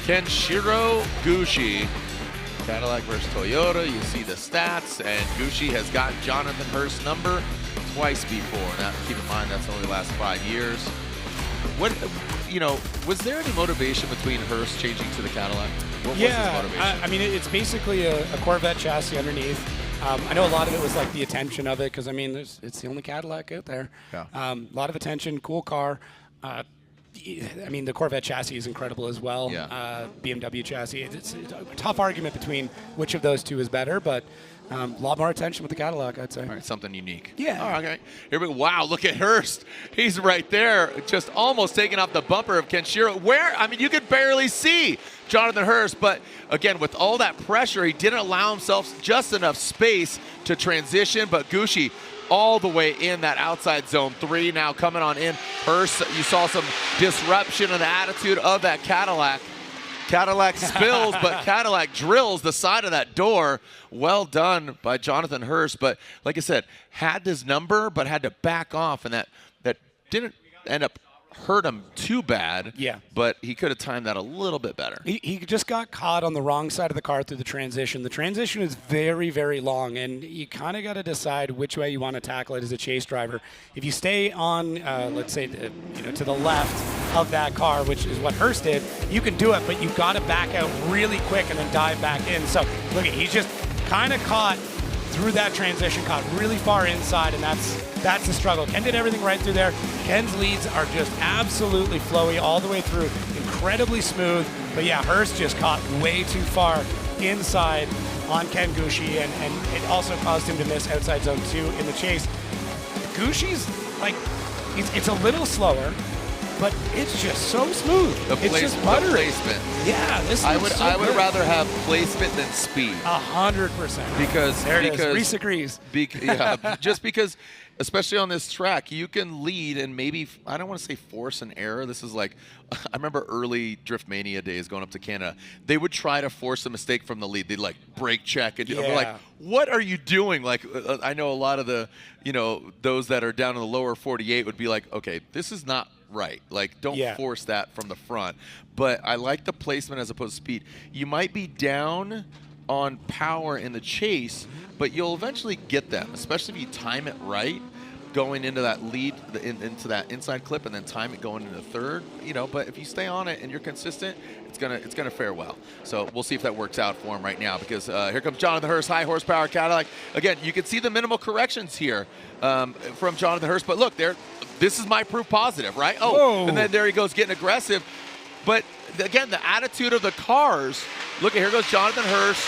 Kenshiro Gushi. Cadillac versus Toyota. You see the stats, and Gushi has got Jonathan Hurst's number twice before. Now, keep in mind that's only the last 5 years. What, was there any motivation between Hurst changing to the Cadillac? What was his motivation? I mean, it's basically a Corvette chassis underneath. I know a lot of it was like the attention of it, because I mean, it's the only Cadillac out there. Yeah. A lot of attention, cool car. I mean, the Corvette chassis is incredible as well. Yeah. BMW chassis. It's a tough argument between which of those two is better, but a lot more attention with the Cadillac, I'd say. All right, something unique. Yeah. Oh, okay. Here we go. Wow, look at Hurst. He's right there, just almost taking off the bumper of Kenshiro. You could barely see Jonathan Hurst, but again, with all that pressure, he didn't allow himself just enough space to transition, but Gushi all the way in that outside zone 3. Now coming on in, Hurst, you saw some disruption in the attitude of that Cadillac. Cadillac spills, but Cadillac drills the side of that door. Well done by Jonathan Hurst, but like I said, had his number, but had to back off, and that didn't end up hurt him too bad. Yeah. But he could have timed that a little bit better. He just got caught on the wrong side of the car through the transition. The transition is very, very long, and you kind of got to decide which way you want to tackle it as a chase driver. If you stay on, let's say, to the left of that car, which is what Hurst did, you can do it, but you've got to back out really quick and then dive back in. So, look, he's just kind of caught through that transition, caught really far inside, and that's the struggle. Ken did everything right through there. Ken's leads are just absolutely flowy all the way through, incredibly smooth. But yeah, Hurst just caught way too far inside on Ken Gushi, and it also caused him to miss outside zone 2 in the chase. Gushi's, it's a little slower, but it's just so smooth. It's just buttery. Placement. Yeah, I would rather have placement than speed. 100%. Because Reese agrees. Just because, especially on this track, you can lead and maybe, I don't want to say force an error. This is like, I remember early Drift Mania days going up to Canada. They would try to force a mistake from the lead. They'd brake check and we're like, what are you doing? I know a lot of the, those that are down in the lower 48 would be like, okay, this is not right. Don't force that from the front. But I like the placement as opposed to speed. You might be down on power in the chase, but you'll eventually get them, especially if you time it right, going into that lead, into that inside clip, and then time it going into third. But if you stay on it and you're consistent, it's gonna fare well. So we'll see if that works out for him right now, because here comes Jonathan Hurst, high horsepower Cadillac. Again, you can see the minimal corrections here from Jonathan Hurst, but look there. This is my proof positive, right? Oh, whoa. And then there he goes getting aggressive. But again, the attitude of the cars. Look, here goes Jonathan Hurst.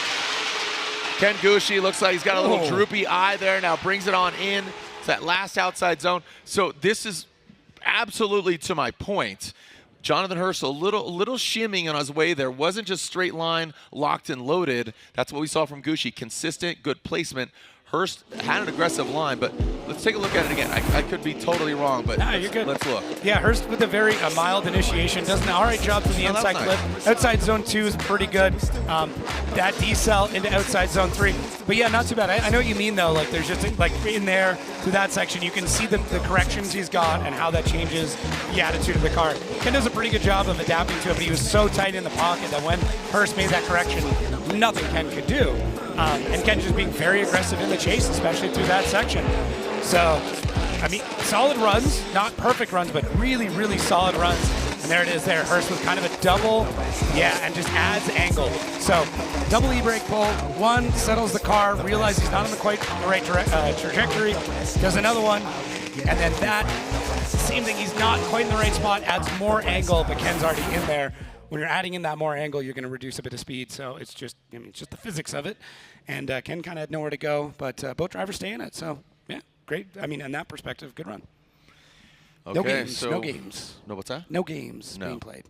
Ken Gushi looks like he's got a little droopy eye there. Now brings it on in. It's that last outside zone. So this is absolutely to my point. Jonathan Hurst a little shimming on his way there. Wasn't just straight line, locked and loaded. That's what we saw from Gushi. Consistent, good placement. Hurst had an aggressive line, but let's take a look at it again. I could be totally wrong, but you're good. Let's look. Yeah, Hurst with a very mild initiation. Does an all right job from the inside clip. Nice. Outside zone 2 is pretty good. That decel into outside zone 3. But yeah, not too bad. I know what you mean, though. There's just in there through that section, you can see the corrections he's got and how that changes the attitude of the car. Ken does a pretty good job of adapting to it, but he was so tight in the pocket that when Hurst made that correction, nothing Ken could do. And Ken just being very aggressive in the chase, especially through that section. So I mean, solid runs, not perfect runs, but really, really solid runs. And there it is there. Hurst with kind of a double, and just adds angle. So double e-brake pull, one, settles the car, realizes he's not on the quite the right trajectory, does another one, and then that same thing, he's not quite in the right spot, adds more angle, but Ken's already in there. When you're adding in that more angle, you're going to reduce a bit of speed. So it's just, it's just the physics of it. And Ken kind of had nowhere to go, but both drivers stay in it. So yeah, great. I mean, in that perspective, good run. Okay, no games. so No games. No, what's that? No games being played.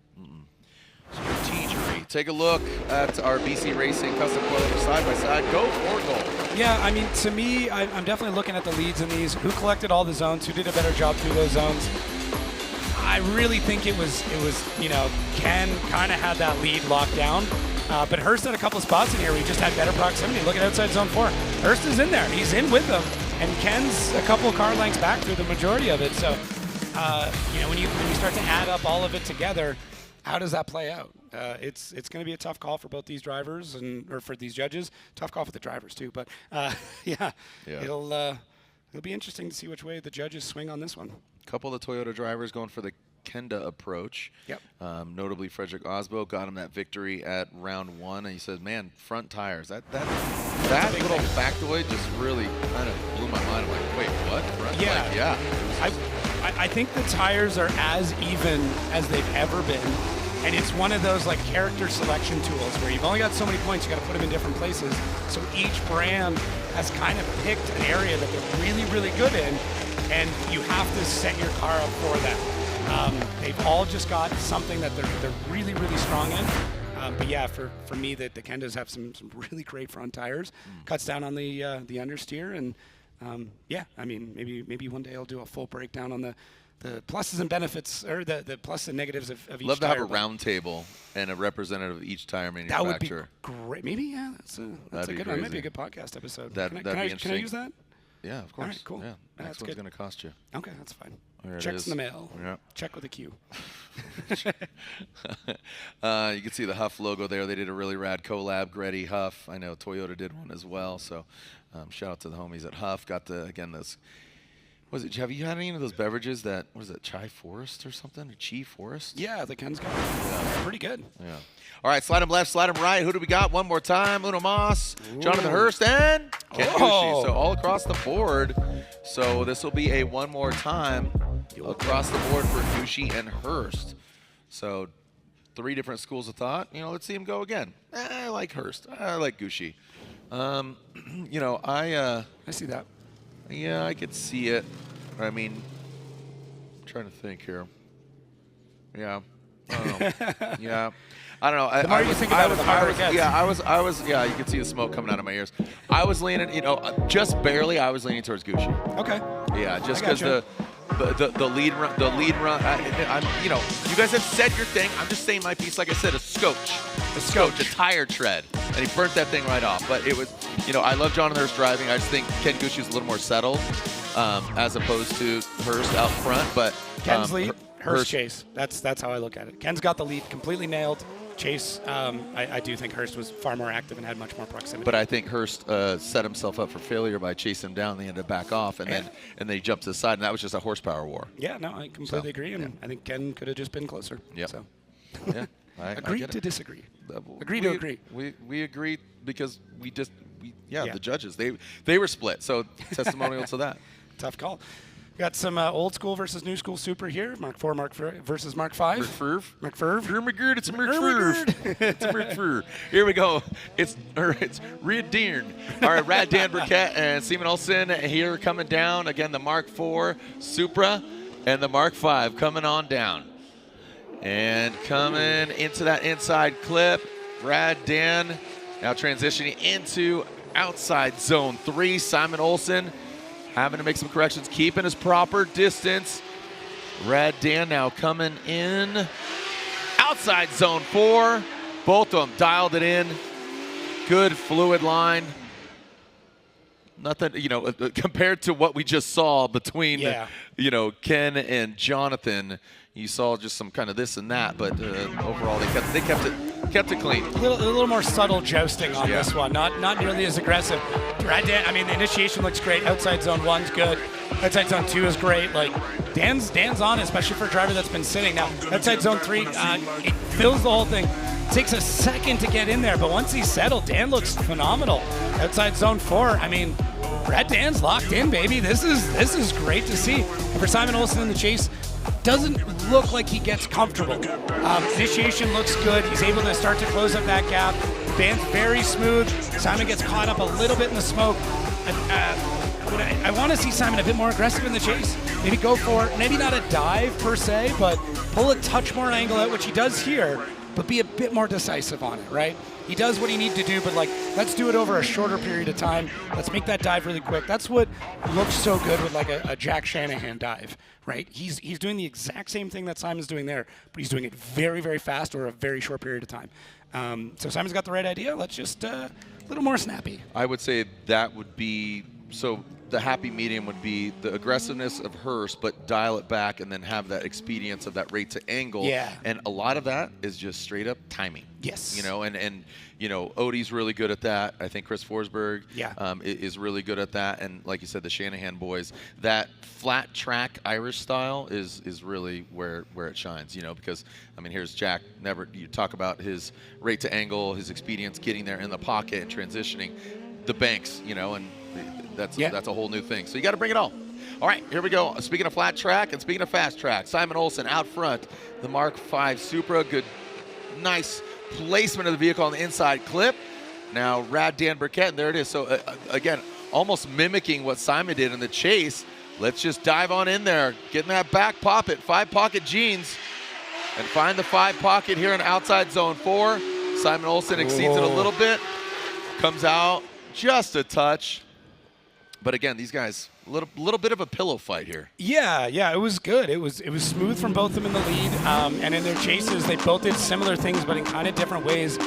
Strategery. Take a look at our BC Racing custom quote side by side. Go or goal. Yeah, I mean, to me, I'm definitely looking at the leads in these. Who collected all the zones? Who did a better job through those zones? I really think it was Ken kind of had that lead locked down. But Hurst had a couple of spots in here where he just had better proximity. Look at outside zone 4. Hurst is in there. He's in with them. And Ken's a couple of car lengths back through the majority of it. So, when you start to add up all of it together, how does that play out? It's going to be a tough call for both these drivers or for these judges. Tough call for the drivers too. But it'll be interesting to see which way the judges swing on this one. A couple of the Toyota drivers going for the Kenda approach. Yep. Notably, Frederick Osbo got him that victory at round 1, and he said, "Man, front tires. That little factoid just really kind of blew my mind. I'm like, wait, what? Front? Yeah. Like, yeah. I think the tires are as even as they've ever been, and it's one of those like character selection tools where you've only got so many points, you got to put them in different places. So each brand has kind of picked an area that they're really, really good in, and you have to set your car up for that. They've all just got something that they're really, really strong in. But yeah, for me, the Kendas have some really great front tires. Cuts down on the understeer, and I mean, maybe one day I'll do a full breakdown on the pluses and benefits, or the plus and negatives of each Love to tire. have a round table and a representative of each tire manufacturer. That would be great. Maybe, yeah, that's a good one. Maybe a good podcast episode. That'd be interesting. Can I use that? Yeah, of course. All right, cool. Yeah, That's one's good. going to cost you. Okay, that's fine. There Checks in the mail. Yeah. Check with a Q. You can see the Huff logo there. They did a really rad collab, Gretty Huff. I know Toyota did one as well. So shout out to the homies at Huff. Got this. Have you had any of those beverages that, what is it, Chai Forest or something? Or Chi Forest? Yeah, the Ken's got it. Pretty good. Yeah. All right, slide him left, slide him right. Who do we got? One more time. Uno Moss, Jonathan Hurst, and Ken Gucci. So all across the board. So this will be a one more time across the board for Gucci and Hurst. So 3 different schools of thought. Let's see him go again. I like Hurst. I like Gucci. I see that. Yeah, I could see it. I mean, I'm trying to think here. Yeah. Yeah. I don't know. The more you think about it, the harder it gets. Yeah, you can see the smoke coming out of my ears. I was leaning, just barely, I was leaning towards Gucci. Okay. Yeah, just because the lead run, you guys have said your thing. I'm just saying my piece, like I said, a scotch, a tire tread, and he burnt that thing right off. But it was, I love Jonathan Hurst driving. I just think Ken Gucci was a little more settled as opposed to Hurst out front. But Ken's lead, Hurst chase. That's how I look at it. Ken's got the lead completely nailed. Chase, I do think Hurst was far more active and had much more proximity. But I think Hurst set himself up for failure by chasing him down. They ended up back off, and then he jumped to the side, and that was just a horsepower war. Yeah, no, I completely agree, and I think Ken could have just been closer. Yeah. So. Yeah. Agree to disagree. Agree to agree. We agreed because the judges, they were split. So testimonial to that. Tough call. Got some old school versus new school super here. Mark 4 versus Mark 5. Mark Ferv. It's a Mark Ferv. It's a Mark Ferv. Here we go. It's Red Deern. All right, Rad Dan Burkett and Seaman Olsen here coming down. Again, the Mark 4 Supra and the Mark 5 coming on down. And coming into that inside clip, Rad Dan now transitioning into outside zone 3. Simon Olsen having to make some corrections, keeping his proper distance. Rad Dan now coming in outside zone 4. Both of them dialed it in. Good fluid line. Nothing, compared to what we just saw between, Ken and Jonathan. You saw just some kind of this and that, but overall they kept it clean. A little more subtle jousting on this one, not nearly as aggressive. Rad Dan, the initiation looks great. Outside zone 1's good. Outside zone 2 is great. Like Dan's on it, especially for a driver that's been sitting. Now, outside zone 3, it fills the whole thing. Takes a second to get in there, but once he's settled, Dan looks phenomenal. Outside zone 4, I mean, Brad Dan's locked in, baby. This is great to see. And for Simon Olsen in the chase, doesn't look like he gets comfortable. Initiation looks good. He's able to start to close up that gap. Dan's very smooth. Simon gets caught up a little bit in the smoke. I want to see Simon a bit more aggressive in the chase. Maybe go for, maybe not a dive per se, but pull a touch more angle out, which he does here, but be a bit more decisive on it, right? He does what he needs to do, but like, let's do it over a shorter period of time. Let's make that dive really quick. That's what looks so good with like a Jack Shanahan dive, right? He's doing the exact same thing that Simon's doing there, but he's doing it very, very fast over a very short period of time. So Simon's got the right idea. Let's just a little more snappy. I would say that would be, so the happy medium would be the aggressiveness of Hurst, but dial it back and then have that expedience of that rate to angle. Yeah. And a lot of that is just straight up timing. Yes. You know, and you know, Odie's really good at that. I think Chris Forsberg is really good at that. And like you said, the Shanahan boys, that flat track Irish style is really where it shines, you know, because, I mean, here's Jack, you talk about his rate to angle, his expedience, getting there in the pocket and transitioning, the banks, you know, and that's a whole new thing. So you got to bring it all. All right, here we go. Speaking of flat track and speaking of fast track, Simon Olsen out front, the Mark V Supra, good, nice placement of the vehicle on the inside clip. Now Rad Dan Burkett, and there it is. So again, almost mimicking what Simon did in the chase. Let's just dive on in there, get in that back pocket, 5-pocket jeans, and find the 5 pocket here in outside zone 4. Simon Olsen exceeds it a little bit, comes out just a touch. But again, these guys, a little bit of a pillow fight here. Yeah, it was good. It was smooth from both of them in the lead, and in their chases, they both did similar things, but in kind of different ways.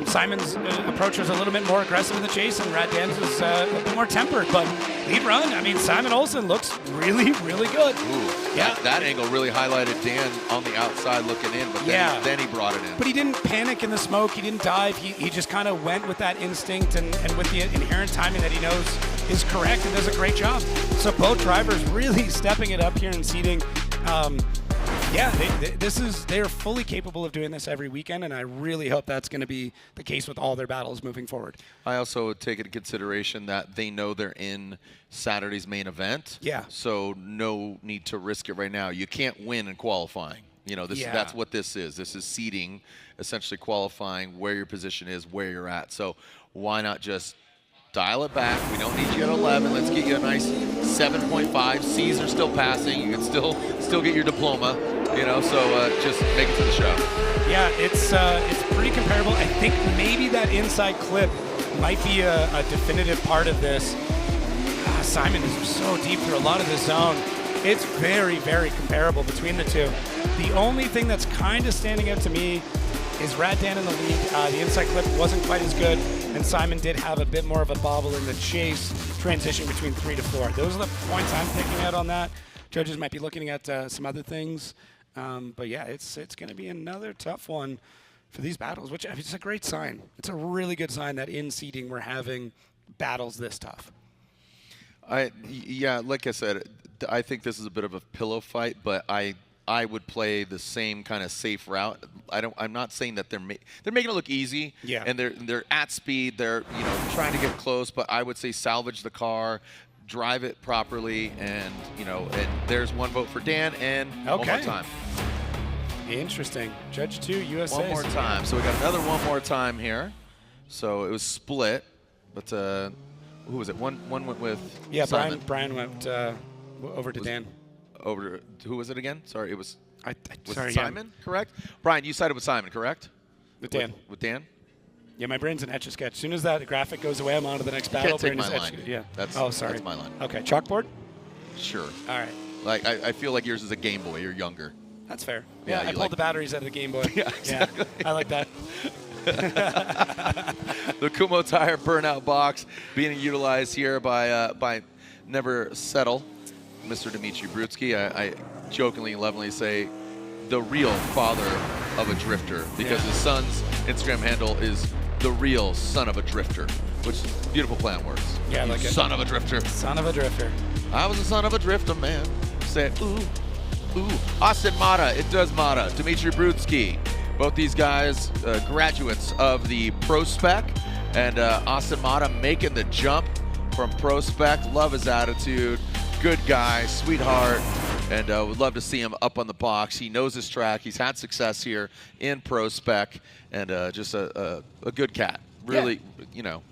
Simon's approach was a little bit more aggressive in the chase, and Rad Dan's was a bit more tempered. But lead run, I mean, Simon Olsen looks really, really good. Ooh, that angle really highlighted Dan on the outside looking in, but then he brought it in. But he didn't panic in the smoke. He didn't dive. He just kind of went with that instinct and with the inherent timing that he knows is correct, and does a great job. So both drivers really stepping it up here in seating. They're fully capable of doing this every weekend, and I really hope that's going to be the case with all their battles moving forward. I also take into consideration that they know they're in Saturday's main event. Yeah. So no need to risk it right now. You can't win in qualifying. You know, that's what this is. This is seeding, essentially qualifying where your position is, where you're at. So why not just dial it back? We don't need you at 11. Let's get you a nice 7.5. C's are still passing. You can still get your diploma, you know, so just make it to the show. Yeah, it's pretty comparable. I think maybe that inside clip might be a definitive part of this. Simon is so deep through a lot of the zone. It's very, very comparable between the two. The only thing that's kind of standing out to me is Rad Dan in the lead. The inside clip wasn't quite as good, and Simon did have a bit more of a bobble in the chase transition between 3 to 4. Those are the points I'm picking out on that. Judges might be looking at some other things. But yeah, it's going to be another tough one for these battles, which it's a great sign. It's a really good sign that in seeding we're having battles this tough. Like I said, I think this is a bit of a pillow fight, but I would play the same kind of safe route. I'm not saying that they're making it look easy. Yeah. And they're at speed. They're trying to get close, but I would say salvage the car, drive it properly, and and there's one vote for Dan, and one more time. Interesting. Judge 2, USA. One more time. So we got another one more time here. So it was split, but who was it? One went with Simon. Brian went over to Dan. Over to, who was it again? Sorry, it was. Sorry, Simon, correct? Brian, you sided with Simon, correct? With Dan. With Dan? Yeah, my brain's an Etch-a-Sketch. As soon as that graphic goes away, I'm on to the next battle. You can't take my line. Yeah. Sorry. That's my line. Okay, chalkboard? Sure. All right. Like, I feel like yours is a Game Boy. You're younger. That's fair. Yeah, I pulled the batteries out of the Game Boy. Yeah, exactly. Yeah, I like that. The Kumho Tire burnout box being utilized here by Never Settle, Mr. Dimitri Brutsky. I jokingly and lovingly say the real father of a drifter, because his son's Instagram handle is the real son of a drifter. which beautiful play on words. Yeah, You like it. son of a drifter. Son of a drifter. I was a son of a drifter, man. Say, ooh, ooh. Austin Mata, it does Mata. Dmitry Brutsky. Both these guys, graduates of the Pro Spec. And Austin Mata making the jump from Pro Spec. Love his attitude. Good guy, sweetheart. And would love to see him up on the box. He knows his track. He's had success here in Pro Spec. And just a good cat. Really, you know.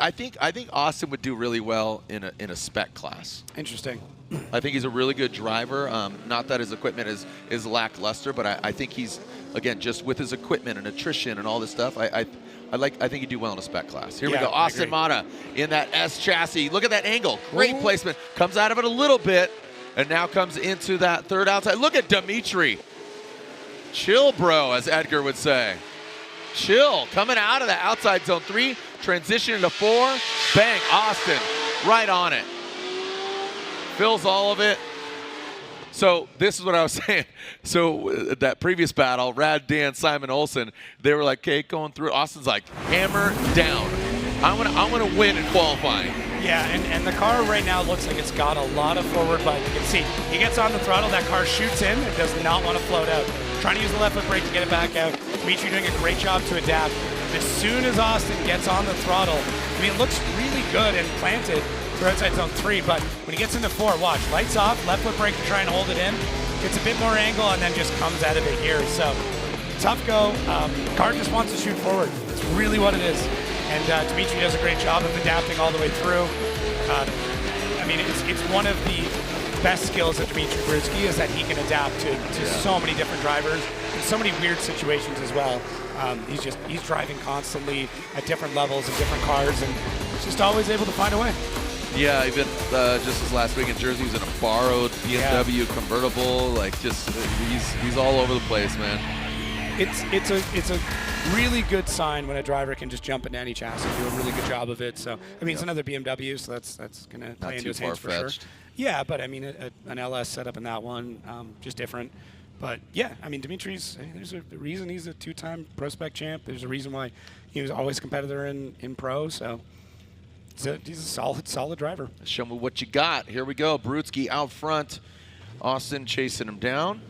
I think Austin would do really well in a spec class. Interesting. I think he's a really good driver. Not that his equipment is lackluster, but I think he's, again, just with his equipment and attrition and all this stuff, I think he'd do well in a spec class. Here we go. Austin Mata in that S chassis. Look at that angle. Great placement. Comes out of it a little bit and now comes into that third outside. Look at Dmitry. Chill, bro, as Edgar would say. Chill. Coming out of the outside zone 3. Transition into 4. Bang. Austin right on it. Fills all of it. So this is what I was saying. So that previous battle, Rad Dan, Simon Olsen, they were like, okay, going through. Austin's like, hammer down. I'm gonna win in qualifying. Yeah, and the car right now looks like it's got a lot of forward bite. You can see he gets on the throttle, that car shoots in and does not want to float out. Trying to use the left foot brake to get it back out. Dmitry doing a great job to adapt. As soon as Austin gets on the throttle, I mean, it looks really good and planted for outside zone 3, but when he gets into 4, watch, lights off, left foot brake to try and hold it in, gets a bit more angle, and then just comes out of it here. So, tough go. Car just wants to shoot forward. It's really what it is. And Dmitry does a great job of adapting all the way through. I mean, it's one of the best skills of Dmitry Brutsky is that he can adapt to so many different drivers in so many weird situations as well. He's driving constantly at different levels of different cars, and just always able to find a way. Yeah, even just this last week in Jersey, he was in a borrowed BMW convertible. Like, just he's all over the place, man. It's a really good sign when a driver can just jump into any chassis and do a really good job of it. So I mean, it's another BMW, so that's gonna play into his hands for sure. Yeah, but I mean, an LS setup in that one, just different. But yeah, I mean, Dimitri's, there's a reason he's a 2-time Pro Spec champ. There's a reason why he was always a competitor in Pro. So he's a solid driver. Show me what you got. Here we go. Brutsky out front. Austin chasing him down.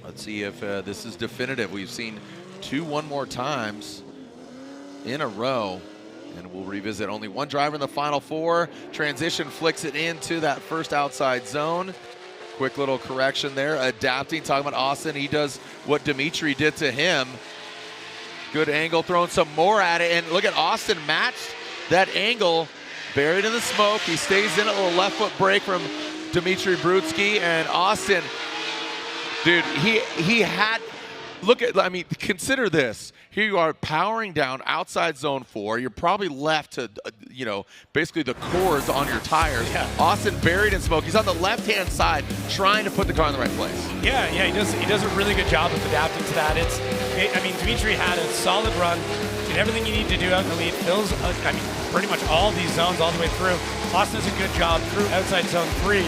Let's see if this is definitive. We've seen 2 one more times in a row. And we'll revisit only one driver in the final 4. Transition flicks it into that first outside zone. Quick little correction there. Adapting, talking about Austin. He does what Dmitry did to him. Good angle, throwing some more at it. And look at Austin matched that angle. Buried in the smoke. He stays in it. A little left foot brake from Dmitry Brutsky. And Austin, dude, he had, look at, I mean, consider this. Here you are powering down outside zone 4. You're probably left to, basically the cords on your tires. Yeah. Austin buried in smoke. He's on the left-hand side trying to put the car in the right place. Yeah, he does a really good job of adapting to that. I mean, Dmitry had a solid run, did everything you need to do out in the lead, fills, pretty much all these zones all the way through. Austin does a good job through outside zone 3,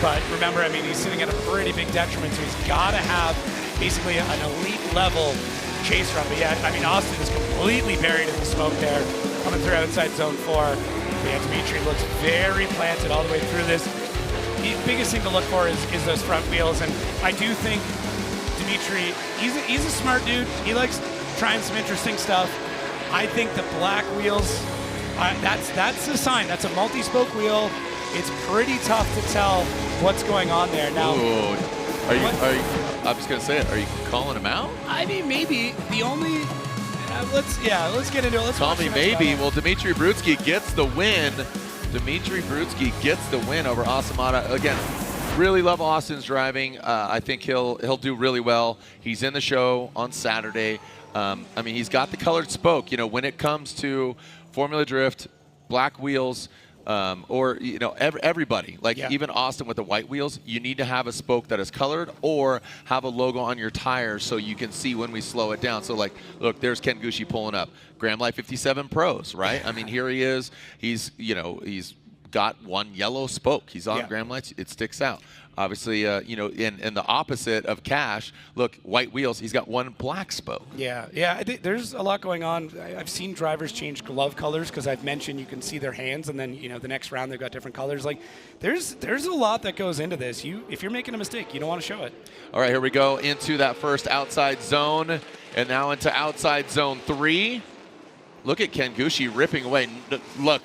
but remember, I mean, he's sitting at a pretty big detriment, so he's got to have basically an elite level chase run. But yeah, I mean, Austin is completely buried in the smoke there, coming through outside zone 4. But yeah, Dmitry looks very planted all the way through this. The biggest thing to look for is those front wheels, and I do think Dmitry, he's a smart dude. He likes trying some interesting stuff. I think the black wheels, that's a sign. That's a multi-spoke wheel. It's pretty tough to tell what's going on there. Now, are you, I'm just going to say it, are you calling him out? I mean, maybe. The only, let's get into it. Let's call me maybe. Well, Dmitry Brutsky gets the win. Dmitry Brutsky gets the win over Austin Mata. Again, really love Austin's driving. I think he'll do really well. He's in the show on Saturday. I mean, he's got the colored spoke. When it comes to Formula Drift, black wheels, or everybody, like even Austin with the white wheels, you need to have a spoke that is colored or have a logo on your tires so you can see when we slow it down. So like, look, there's Ken Gucci pulling up. Graham Light 57 Pros, right? I mean, here he is. He's got one yellow spoke. He's on Graham lights. It sticks out. Obviously, you know, in the opposite of Cash, look, white wheels, he's got one black spoke. Yeah, I think there's a lot going on. I've seen drivers change glove colors because I've mentioned you can see their hands, and then, you know, the next round they've got different colors. Like, there's a lot that goes into this. If you're making a mistake, you don't want to show it. All right, here we go into that first outside zone, and now into outside zone 3. Look at Ken Gucci ripping away. Look,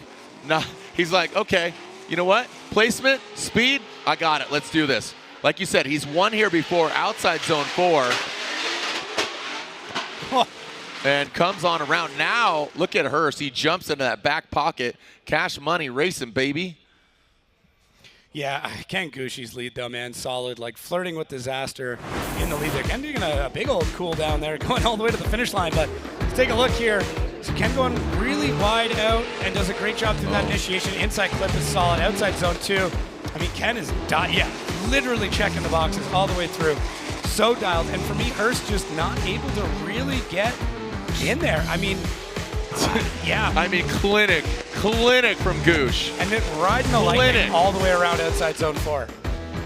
he's like, okay, you know what? Placement, speed, I got it. Let's do this. Like you said, he's won here before outside zone 4. And comes on around. Now, look at Hurst. He jumps into that back pocket. Cash money racing, baby. Yeah, Ken Gucci's lead, though, man, solid. Like, flirting with disaster in the lead there. Ken doing a big old cool down there, going all the way to the finish line. But let's take a look here. So Ken going really wide out and does a great job through that initiation. Inside clip is solid. Outside zone 2. I mean, Ken is literally checking the boxes all the way through. So dialed. And for me, Hurst just not able to really get in there. I mean, I mean, clinic from Gooch. And then riding the lightning all the way around outside zone 4.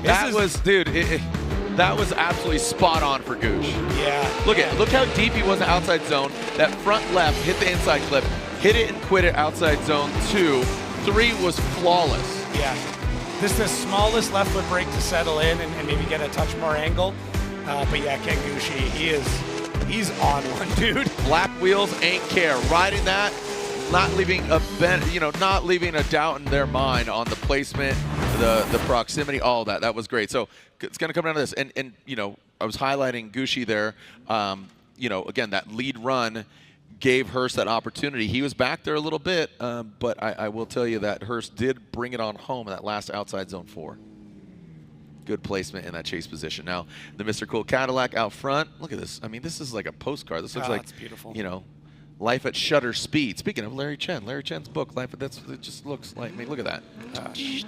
That was absolutely spot on for Gooch. Yeah. Look how deep he was in the outside zone. That front left hit the inside clip, hit it and quit it outside zone 2. 3 was flawless. Yeah. This is the smallest left foot brake to settle in and maybe get a touch more angle. But yeah, Ken Gucci, he's on one, dude. Black wheels ain't care. Riding that, not leaving a doubt in their mind on the placement, the proximity, all that. That was great. So it's going to come down to this. And you know, I was highlighting Gucci there. You know, again, that lead run gave Hurst that opportunity. He was back there a little bit, but I will tell you that Hurst did bring it on home in that last outside zone 4. Good placement in that chase position. Now, the Mr. Cool Cadillac out front. Look at this. I mean, this is like a postcard. This looks like, it's beautiful. You know, life at shutter speed. Speaking of Larry Chen's book, Life at it just looks like, I mean, look at that.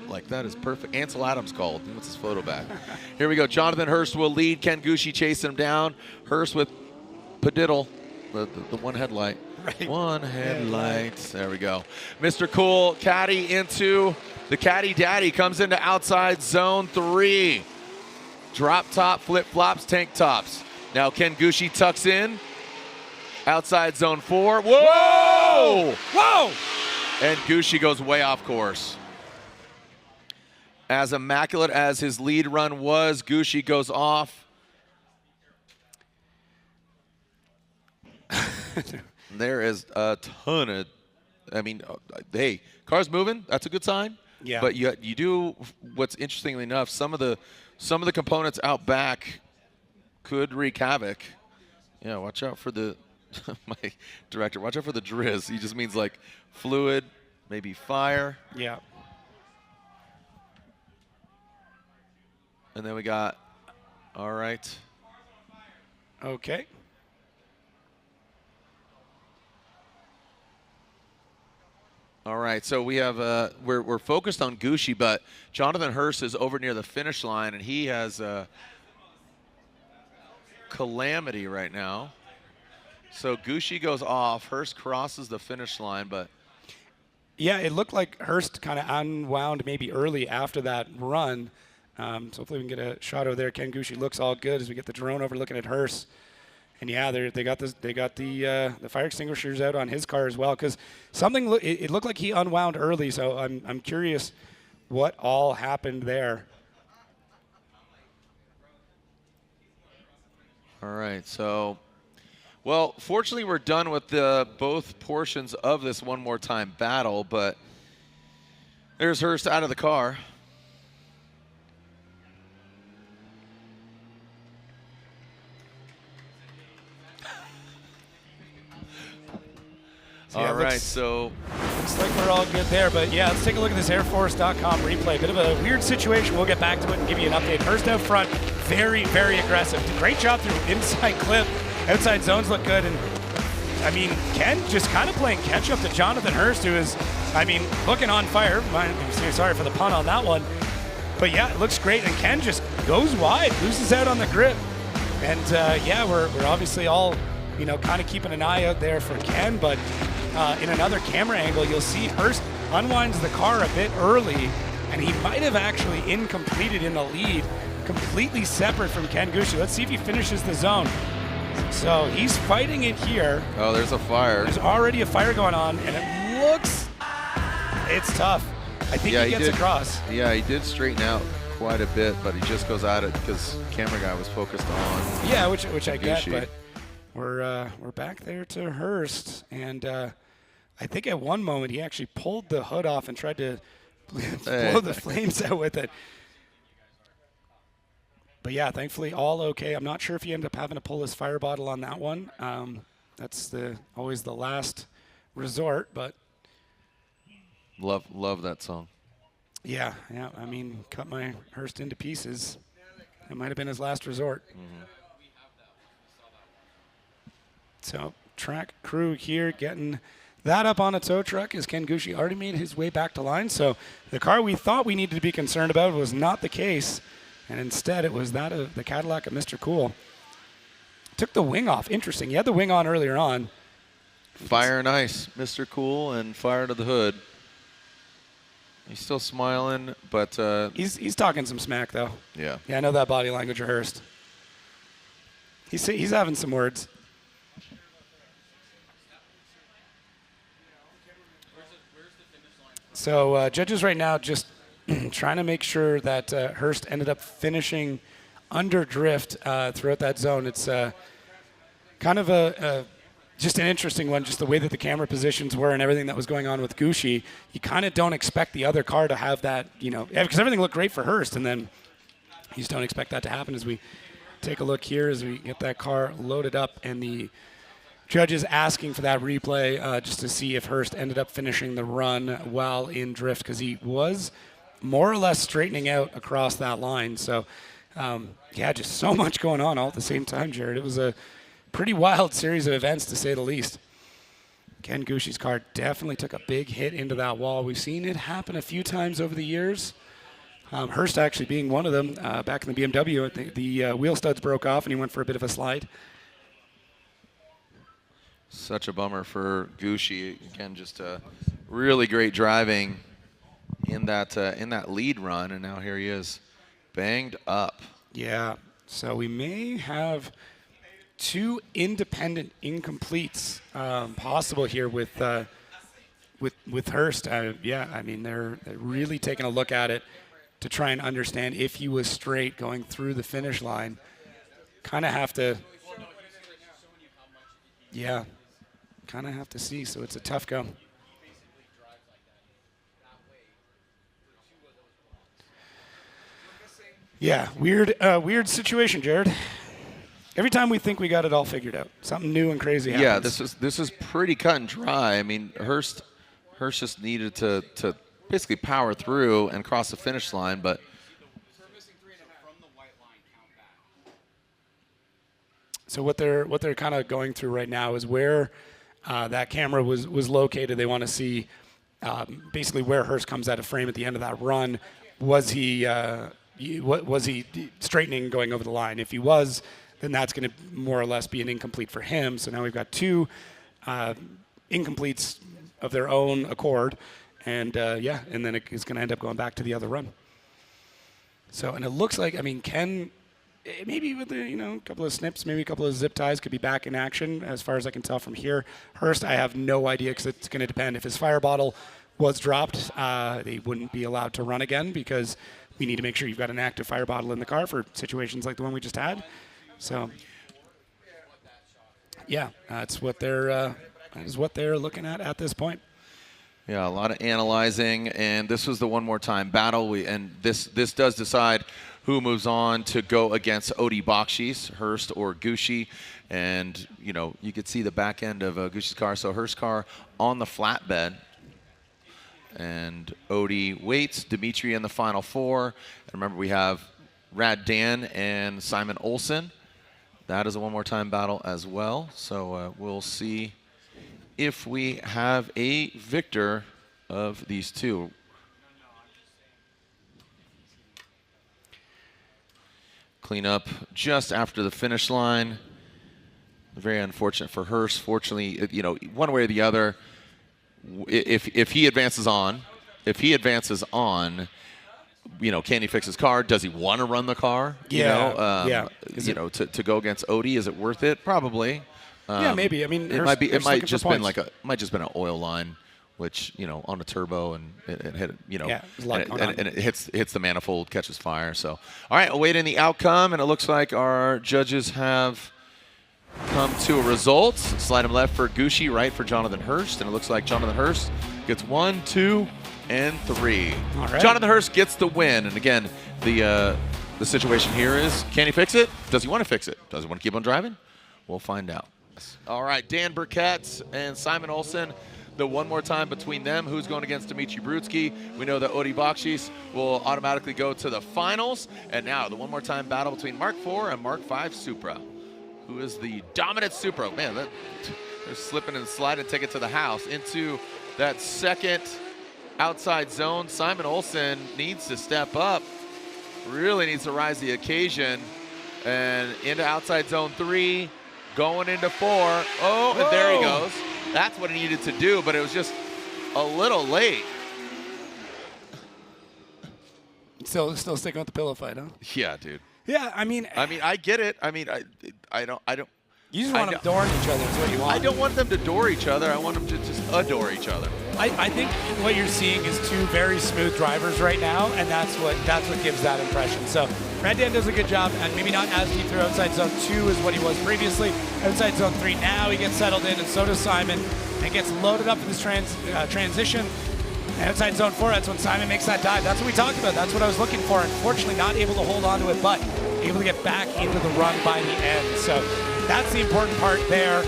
Like, that is perfect. Ansel Adams called. What's his photo back? Here we go. Jonathan Hurst will lead. Ken Gucci chasing him down. Hurst with Padiddle, the one headlight. Right. One headlight. There we go. Mr. Cool caddy into the caddy daddy, comes into outside zone 3. Drop top, flip flops, tank tops. Now Ken Gucci tucks in. Outside zone 4. Whoa! Whoa! And Gucci goes way off course. As immaculate as his lead run was, Gucci goes off. There is a ton of, I mean, hey, car's moving. That's a good sign. Yeah. But you do, what's interestingly enough, some of the components out back could wreak havoc. Yeah, watch out for the, my director, watch out for the drizz. He just means like fluid, maybe fire. Yeah. And then we got, all right. Okay. All right, so we have we're focused on Gucci, but Jonathan Hurst is over near the finish line, and he has a calamity right now. So Gucci goes off, Hurst crosses the finish line, but yeah, it looked like Hurst kind of unwound maybe early after that run. So hopefully we can get a shot over there. Ken Gucci looks all good as we get the drone over looking at Hurst. And yeah, they got the fire extinguishers out on his car as well, because it looked like he unwound early. So I'm curious what all happened there. All right, so well, fortunately we're done with both portions of this one more time battle, but there's Hurst out of the car. All right, so looks like we're all good there. But yeah, let's take a look at this airforce.com replay. Bit of a weird situation. We'll get back to it and give you an update. Hurst out front, very, very aggressive. Great job through inside clip. Outside zones look good. And I mean, Ken just kind of playing catch up to Jonathan Hurst, who is, I mean, looking on fire. I'm sorry for the pun on that one. But yeah, it looks great. And Ken just goes wide, loses out on the grip. And yeah, we're obviously all you know, kind of keeping an eye out there for Ken. But in another camera angle, you'll see Hurst unwinds the car a bit early, and he might have actually incompleted in the lead, completely separate from Ken Gucci. Let's see if he finishes the zone. So he's fighting it here. Oh, there's a fire. There's already a fire going on, and it looks, it's tough. I think he gets across. Yeah, he did straighten out quite a bit, but he just goes at it because camera guy was focused on. Yeah, which I get, Gucci. but we're back there to Hurst, and I think at one moment he actually pulled the hood off and tried to blow the flames out with it. But yeah, thankfully all okay. I'm not sure if he ended up having to pull his fire bottle on that one. That's always the last resort, but Love that song. yeah. I mean, cut my Hurst into pieces. It might have been his last resort. Mm-hmm. So track crew here getting that up on a tow truck as Ken Gucci already made his way back to line. So the car we thought we needed to be concerned about was not the case. And instead it was that of the Cadillac of Mr. Cool. Took the wing off. Interesting. He had the wing on earlier on. Fire and ice, Mr. Cool, and fire to the hood. He's still smiling, but He's talking some smack though. yeah. Yeah, I know that body language rehearsed. He's having some words. So judges right now just trying to make sure that Hurst ended up finishing under drift throughout that zone. It's kind of just an interesting one, just the way that the camera positions were and everything that was going on with Gucci. You kind of don't expect the other car to have that, you know, because everything looked great for Hurst, and then you just don't expect that to happen. As we take a look here, as we get that car loaded up, and the judges asking for that replay just to see if Hurst ended up finishing the run while in drift, because he was more or less straightening out across that line. So, yeah, just so much going on all at the same time, Jared. It was a pretty wild series of events, to say the least. Ken Gucci's car definitely took a big hit into that wall. We've seen it happen a few times over the years. Hurst actually being one of them. Back in the BMW, the wheel studs broke off and he went for a bit of a slide. Such a bummer for Gucci. Again, just really great driving in that lead run, and now here he is, banged up. Yeah. So we may have two independent incompletes possible here with Hurst. Yeah, I mean they're really taking a look at it to try and understand if he was straight going through the finish line. Kind of have to. Yeah. Kind of have to see, so it's a tough go. Yeah, weird situation, Jared. Every time we think we got it all figured out, something new and crazy happens. Yeah, this is pretty cut and dry. I mean, Hurst just needed to basically power through and cross the finish line, but so what they're kind of going through right now is where that camera was located. They want to see basically where Hurst comes out of frame at the end of that run. Was he straightening going over the line? If he was, then that's going to more or less be an incomplete for him. So now we've got two incompletes of their own accord, and and then it's going to end up going back to the other run. So, and it looks like, I mean, Ken, maybe with a couple of snips, maybe a couple of zip ties, could be back in action as far as I can tell from here. Hurst, I have no idea, because it's going to depend. If his fire bottle was dropped, they wouldn't be allowed to run again, because we need to make sure you've got an active fire bottle in the car for situations like the one we just had. So, yeah, that is what they're looking at this point. yeah, a lot of analyzing, and this was the one more time battle. And this does decide who moves on to go against Odie Bakshis, Hurst or Gucci. And you could see the back end of Gucci's car. So Hurst's car on the flatbed, and Odie waits. Dimitri in the final four. And remember, we have Rad Dan and Simon Olsen. That is a one more time battle as well. So we'll see if we have a victor of these two. Clean up just after the finish line. Very unfortunate for Hurst. Fortunately, you know, one way or the other, if he advances on, you know, can he fix his car? Does he want to run the car? Yeah. You know, you know, to go against Odie, is it worth it? Probably. Yeah, maybe. I mean, it might just been like an oil line, which, you know, on a turbo, and it hit, you know, and it hits the manifold, catches fire. So, all right, awaiting the outcome, and it looks like our judges have come to a result. Slide him left for Gucci, right for Jonathan Hurst, and it looks like Jonathan Hurst gets 1, 2, and 3. All right. Jonathan Hurst gets the win, and again, the situation here is, can he fix it? Does he want to fix it? Does he want to keep on driving? We'll find out. All right, Dan Burkett and Simon Olsen. The one more time between them, who's going against Dimitri Brutsky. We know that Odi Bakshis will automatically go to the finals. And now the one more time battle between Mark IV and Mark V Supra, who is the dominant Supra. Man, they're slipping and sliding to take it to the house. Into that second outside zone, Simon Olsen needs to step up, really needs to rise to the occasion. And into outside zone 3, going into 4. Oh, and there he goes. That's what he needed to do, but it was just a little late. Still sticking with the pillow fight, huh? Yeah, dude. Yeah, I mean, I get it. I mean, I don't. You just want them adoring each other. That's what you want. I don't want them to adore each other. I want them to just adore each other. I think what you're seeing is two very smooth drivers right now, and that's what gives that impression. So Red Dan does a good job, and maybe not as deep through outside zone 2 as what he was previously. Outside zone 3 now he gets settled in, and so does Simon, and gets loaded up for this transition. And outside zone 4, that's when Simon makes that dive. That's what we talked about. That's what I was looking for. Unfortunately, not able to hold on to it, but able to get back into the run by the end. So that's the important part there.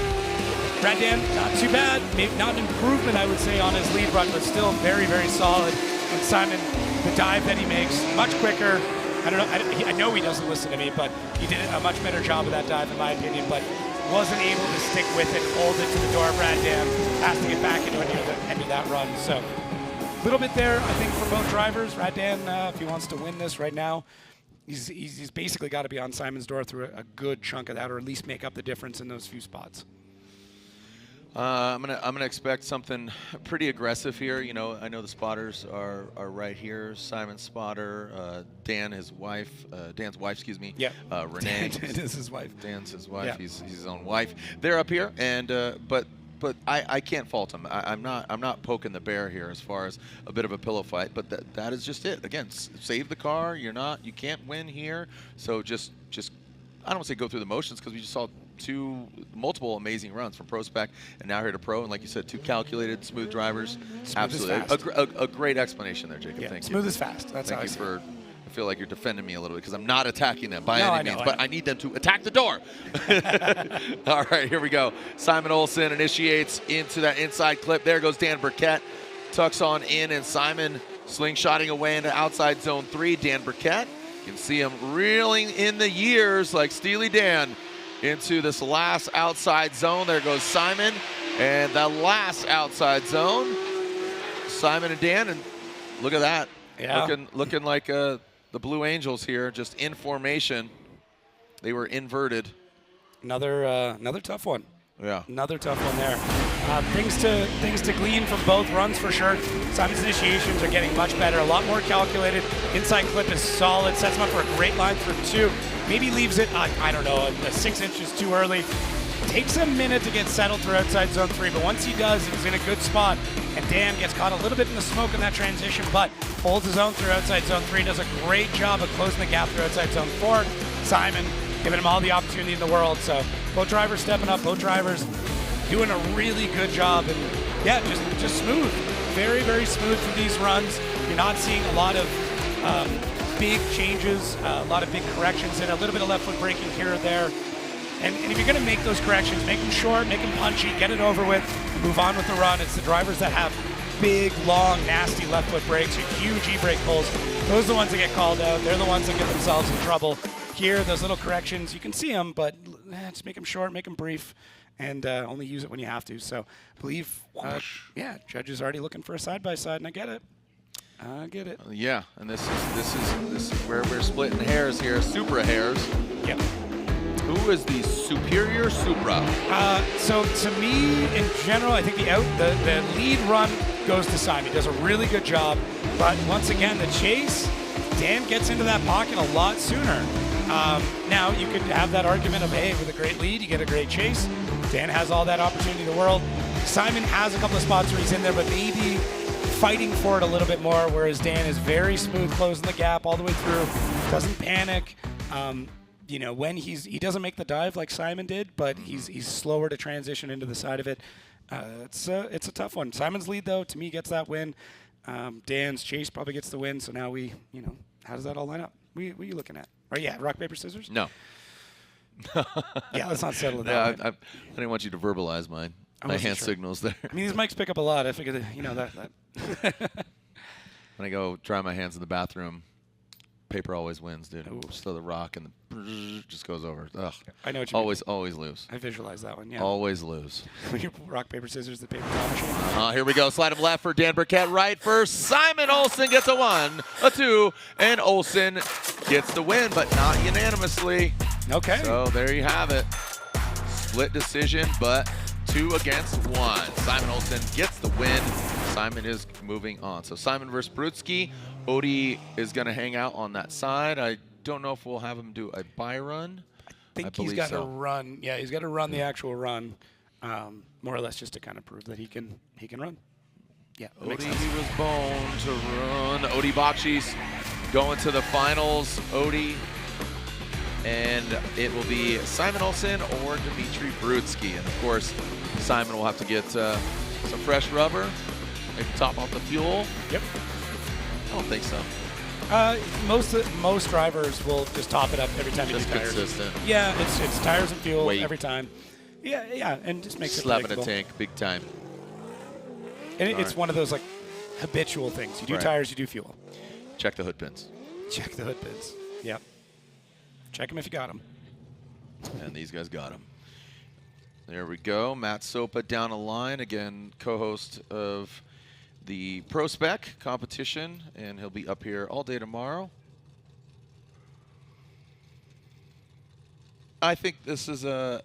Red Dan, not too bad. Maybe not an improvement, I would say, on his lead run, but still very, very solid. And Simon, the dive that he makes, much quicker. I don't know. I know he doesn't listen to me, but he did a much better job of that dive, in my opinion. But wasn't able to stick with it, hold it to the door. Red Dan has to get back into the end of that run. So a little bit there, I think, for both drivers. Red Dan, if he wants to win this right now, he's basically got to be on Simon's door through a good chunk of that, or at least make up the difference in those few spots. I'm gonna expect something pretty aggressive here. You know, I know the spotters are right here. Simon's spotter, Dan, his wife, Dan's wife, excuse me. Yeah. Renee. Dan is his wife. Dan's his wife. Yeah. He's his own wife. They're up here, and but I can't fault him. I'm not poking the bear here as far as a bit of a pillow fight. But that is just it. Again, save the car. You can't win here. So just I don't want to say go through the motions, because we just saw multiple amazing runs from Pro Spec and now here to Pro, and like you said, 2 calculated, smooth drivers. Absolutely, a great explanation there, Jacob. Yeah, thank you. Smooth is fast. That's thank how you I for. I feel like you're defending me a little bit, because I'm not attacking them by any means, but I need them to attack the door. All right, here we go. Simon Olsen initiates into that inside clip. There goes Dan Burkett, tucks on in, and Simon slingshotting away into outside zone 3. Dan Burkett, you can see him reeling in the years like Steely Dan into this last outside zone. There goes Simon, and the last outside zone. Simon and Dan, and look at that. Yeah. Looking like the Blue Angels here, just in formation. They were inverted. Another tough one. Yeah. Another tough one there. Things to glean from both runs for sure. Simon's initiations are getting much better, a lot more calculated. Inside clip is solid, sets him up for a great line through 2. Maybe leaves it, I don't know, 6 inches too early. Takes a minute to get settled through outside zone 3, but once he does, he's in a good spot. And Dan gets caught a little bit in the smoke in that transition, but holds his own through outside zone 3. Does a great job of closing the gap through outside zone 4. Simon giving him all the opportunity in the world. So both drivers stepping up, both drivers doing a really good job. And yeah, just smooth. Very, very smooth for these runs. You're not seeing a lot of big changes, a lot of big corrections in, a little bit of left foot braking here or there. And if you're going to make those corrections, make them short, make them punchy, get it over with, move on with the run. It's the drivers that have big, long, nasty left foot brakes, huge e-brake pulls. Those are the ones that get called out. They're the ones that get themselves in trouble. Here, those little corrections, you can see them, but just make them short, make them brief, and only use it when you have to. So I believe, judges already looking for a side-by-side, and I get it. Yeah, and this is where we're splitting hairs here, Supra hairs. Yep. Who is the superior Supra? So to me, in general, I think the lead run goes to Simon. He does a really good job. But once again, the chase, Dan gets into that pocket a lot sooner. Now, you could have that argument of, hey, with a great lead, you get a great chase. Dan has all that opportunity in the world. Simon has a couple of spots where he's in there, but maybe fighting for it a little bit more, whereas Dan is very smooth, closing the gap all the way through, doesn't panic. You know, when he doesn't make the dive like Simon did, but he's slower to transition into the side of it. It's a tough one. Simon's lead, though, to me, gets that win. Dan's chase probably gets the win. So now how does that all line up? What are you looking at? Right, yeah, rock, paper, scissors? No. Yeah, let's not settle it that way. I didn't want you to verbalize my hand signals there. I mean, these mics pick up a lot. I figured, that. When I go dry my hands in the bathroom, paper always wins, dude. Ooh. Just throw the rock and the just goes over. Ugh. I know what you mean. Always lose. I visualize that one, yeah. Always lose. When you rock, paper, scissors, the paper towel machine. Here we go. Slide of left for Dan Burkett. Right first. Simon Olsen gets a 1, a 2, and Olsen gets the win, but not unanimously. Okay. So there you have it. Split decision, but 2 against 1. Simon Olsen gets the win. Simon is moving on. So Simon versus Brudski. Odie is going to hang out on that side. I don't know if we'll have him do a bye run. I think he's got to run. Yeah, he's got to run the actual run, more or less just to kind of prove that he can run. Yeah, Odie was born to run. Odie Bakshis going to the finals. Odie. And it will be Simon Olsen or Dmitry Brudski. And, of course, Simon will have to get some fresh rubber, maybe top off the fuel. Yep. I don't think so. Most drivers will just top it up every time you do tires. Consistent. Yeah, it's tires and fuel Weight. every time. Yeah, and just makes it Slap in a predictable. tank, big time. And it's one of those like habitual things. You do tires, you do fuel. Check the hood pins. Check the hood pins. Yep. Check them if you got them. And these guys got them. There we go. Matt Sopa down a line. Again, co-host of the Pro Spec competition. And he'll be up here all day tomorrow. I think this is I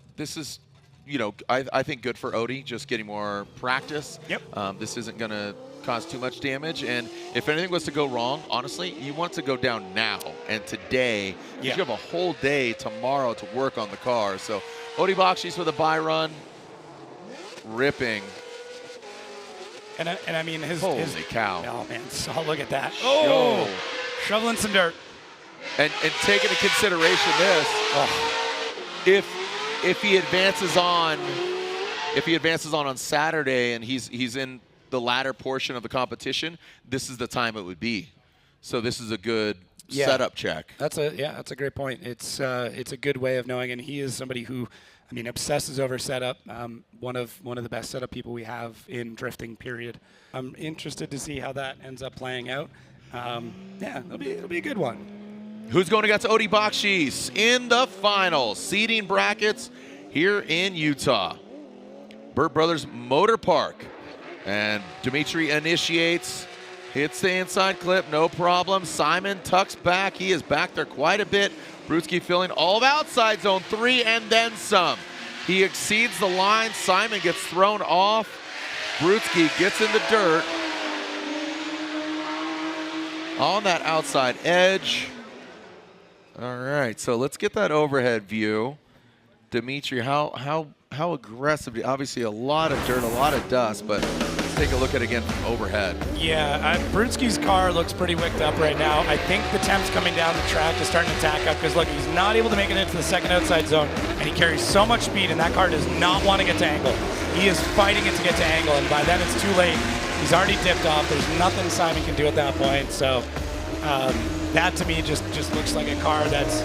think good for Odie, just getting more practice. Yep. This isn't going to cause too much damage, and if anything was to go wrong, honestly, you want it to go down now and today. You have a whole day tomorrow to work on the car. So Odie Bakshis with a bye run, ripping. And I mean his cow. Oh man, so look at that. Oh, shoveling some dirt. And take into consideration this. If he advances on Saturday and he's in the latter portion of the competition, this is the time it would be. So this is a good setup check. That's a great point. It's a good way of knowing, and he is somebody who, I mean, obsesses over setup. One of the best setup people we have in drifting. Period. I'm interested to see how that ends up playing out. It'll be a good one. Who's going against Odie Bakshis in the finals? Seeding brackets here in Utah. Burt Brothers Motor Park. And Dmitry initiates, hits the inside clip, no problem. Simon tucks back. He is back there quite a bit. Brudski filling all of outside zone 3 and then some. He exceeds the line. Simon gets thrown off. Brudski gets in the dirt on that outside edge. All right, so let's get that overhead view. Dmitry, how aggressive? Obviously a lot of dirt, a lot of dust, but let's take a look at it again from overhead. Yeah, Brudski's car looks pretty wicked up right now. I think the temp's coming down the track is starting to tack up because, look, he's not able to make it into the second outside zone, and he carries so much speed, and that car does not want to get to angle. He is fighting it to get to angle, and by then it's too late. He's already dipped off. There's nothing Simon can do at that point, so that to me just looks like a car that's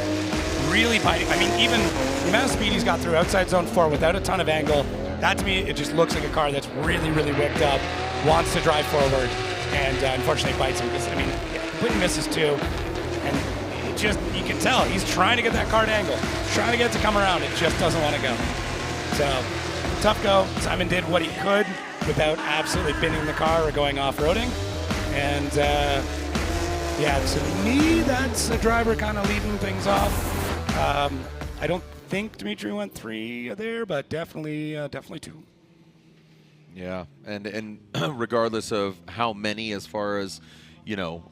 really fighting. I mean, even the amount of speed he's got through outside zone 4 without a ton of angle, that to me, it just looks like a car that's really, really whipped up, wants to drive forward, and unfortunately bites him because, I mean, completely misses too. And it just, you can tell, he's trying to get that car to angle, trying to get it to come around. It just doesn't want to go. So, tough go. Simon did what he could without absolutely binning the car or going off-roading. And, to me, that's a driver kind of leading things off. I don't think Dimitri went 3 there, but definitely 2. Yeah, and regardless of how many, as far as, you know,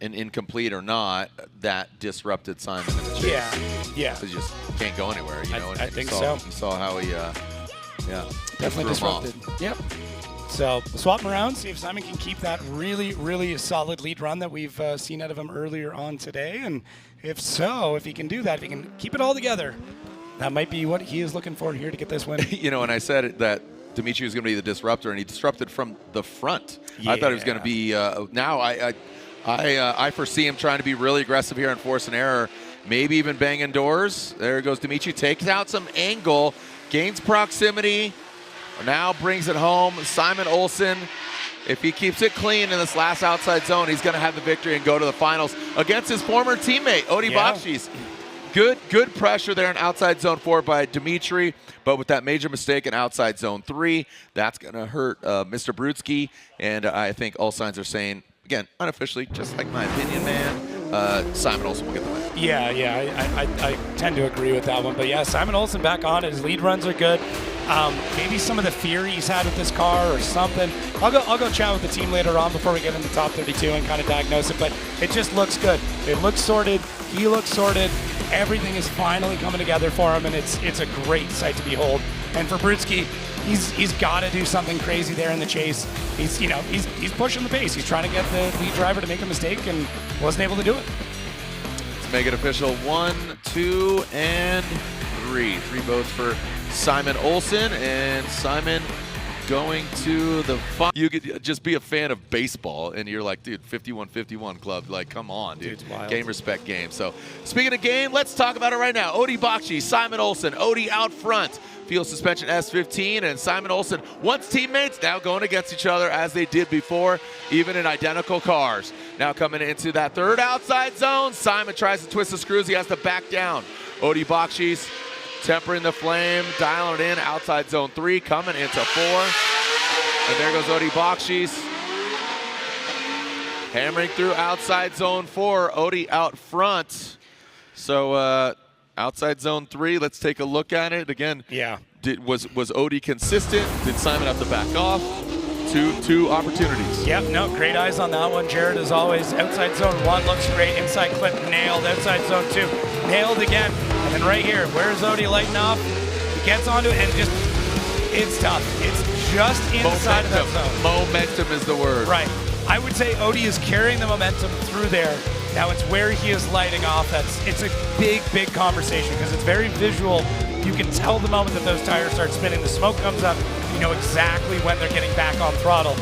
an incomplete or not, that disrupted Simon in the chase. Yeah. So he just can't go anywhere, you know. I think so. You saw how he, definitely disrupted. Yep. So we'll swap him around, see if Simon can keep that really, really solid lead run that we've seen out of him earlier on today. And if so, if he can do that, if he can keep it all together, that might be what he is looking for here to get this win. You know, and I said that Dimitri was going to be the disruptor, and he disrupted from the front. Yeah. I thought he was going to be. Now I foresee him trying to be really aggressive here and force an error, maybe even banging doors. There goes Dimitri, takes out some angle, gains proximity, now brings it home. Simon Olsen, if he keeps it clean in this last outside zone, he's going to have the victory and go to the finals against his former teammate, Odi Bakshis. Good pressure there in outside zone 4 by Dimitri, but with that major mistake in outside zone 3, that's going to hurt Mr. Brutsky, and I think all signs are saying, again, unofficially, just like my opinion, man, Simon Olsen will get the win. Yeah, I tend to agree with that one. But yeah, Simon Olsen back on it. His lead runs are good. Maybe some of the fear he's had with this car or something. I'll go chat with the team later on before we get into top 32 and kind of diagnose it. But it just looks good. It looks sorted. He looks sorted. Everything is finally coming together for him, and it's a great sight to behold. And for Brutsky, he's got to do something crazy there in the chase. He's pushing the pace. He's trying to get the lead driver to make a mistake and wasn't able to do it. Let's make it official. 1, 2, and 3. 3 votes for Simon Olsen, and Simon going to the final. You could just be a fan of baseball, and you're like, dude, 51-51 club. Like, come on, dude. Game, respect, game. So, speaking of game, let's talk about it right now. Odi Bakshi, Simon Olsen, Odi out front. Field suspension S15, and Simon Olsen, once teammates, now going against each other as they did before, even in identical cars. Now coming into that third outside zone, Simon tries to twist the screws. He has to back down. Odi Bakshi's tempering the flame, dialing it in. Outside zone 3, coming into 4. And there goes Odi Bakshi's. Hammering through outside zone 4. Odi out front. So, outside zone 3, let's take a look at it. Again, yeah. Was Odi consistent? Did Simon have to back off? Two opportunities. Yep, no, great eyes on that one, Jared, as always. Outside zone 1 looks great. Inside clip nailed. Outside zone 2 nailed again. And then right here, where's Odi lighting off? He gets onto it and just, it's tough. It's just inside of that zone. Momentum is the word. Right. I would say Odi is carrying the momentum through there. Now it's where he is lighting off. It's a big conversation because it's very visual. You can tell the moment that those tires start spinning, the smoke comes up, you know exactly when they're getting back on throttle.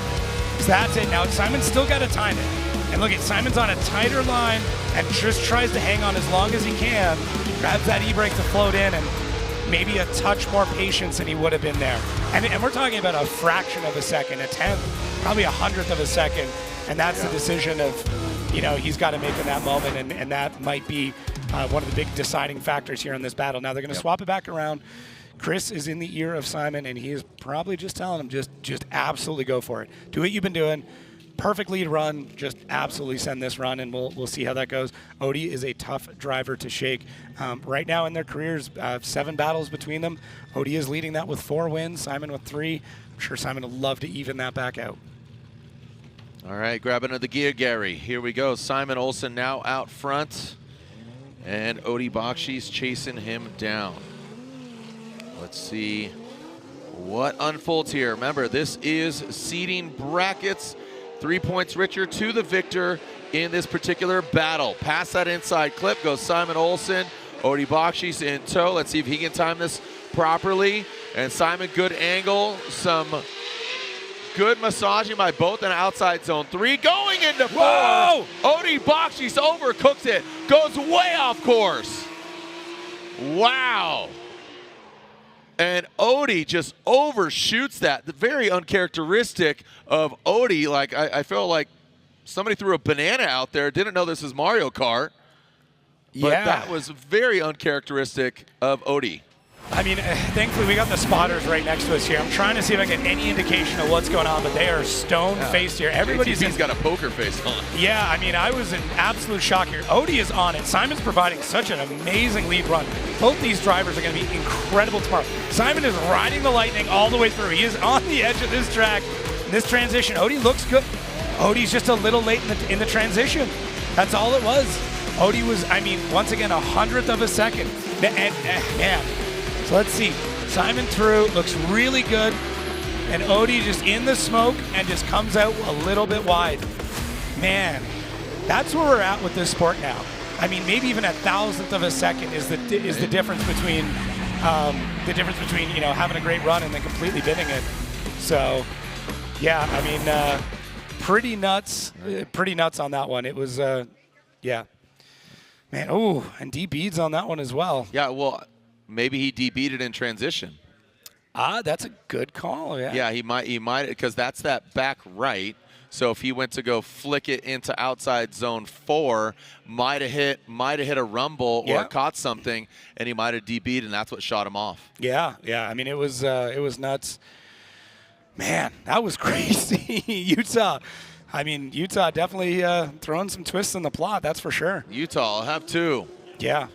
So that's it. Now Simon's still got to time it. And look at Simon's on a tighter line and just tries to hang on as long as he can, grabs that e-brake to float in, and maybe a touch more patience than he would have been there. And we're talking about a fraction of a second, a tenth, probably a hundredth of a second. And that's the decision of, you know, he's got to make in that moment, and that might be one of the big deciding factors here in this battle. Now they're going to swap it back around. Chris is in the ear of Simon, and he is probably just telling him, just absolutely go for it. Do what you've been doing. Perfect lead run. Just absolutely send this run, and we'll see how that goes. Odi is a tough driver to shake. Right now in their careers, 7 battles between them. Odi is leading that with 4 wins. Simon with 3. I'm sure Simon would love to even that back out. All right, grabbing into the gear, Gary. Here we go. Simon Olsen now out front, and Odi Bakshi's chasing him down. Let's see what unfolds here. Remember, this is seeding brackets. 3 points richer to the victor in this particular battle. Past that inside clip goes Simon Olsen. Odi Bakshi's in tow. Let's see if he can time this properly. And Simon, good angle. Some good massaging by both in outside zone 3. Going into 4. Whoa! Odi Bakshi's overcooks it. Goes way off course. Wow. And Odi just overshoots that. Very uncharacteristic of Odi. Like, I feel like somebody threw a banana out there. Didn't know this was Mario Kart. But that was very uncharacteristic of Odi. I mean, thankfully we got the spotters right next to us here. I'm trying to see if I get any indication of what's going on, but they are stone-faced here. Everybody's got a poker face on. Yeah, I mean, I was in absolute shock here. Odie is on it. Simon's providing such an amazing lead run. Both these drivers are going to be incredible tomorrow. Simon is riding the lightning all the way through. He is on the edge of this track. This transition, Odie looks good. Odie's just a little late in the transition. That's all it was. Odie was, I mean, once again, 100th of a second. Man. So let's see. Simon through, looks really good. And Odie just in the smoke and just comes out a little bit wide. Man, that's where we're at with this sport now. I mean, maybe even 1,000th of a second is the difference between you know, having a great run and then completely binning it. So, yeah, I mean, pretty nuts on that one. It was, yeah. Man, oh, and D beads on that one as well. Yeah, well, maybe he DB'd it in transition. That's a good call. Yeah. Yeah, he might, because that's that back right. So if he went to go flick it into outside zone 4, might have hit a rumble or caught something, and he might have DB'd, and that's what shot him off. Yeah. I mean, it was nuts. Man, that was crazy. Utah. I mean, Utah definitely throwing some twists in the plot, that's for sure. Utah, I'll have 2. Yeah.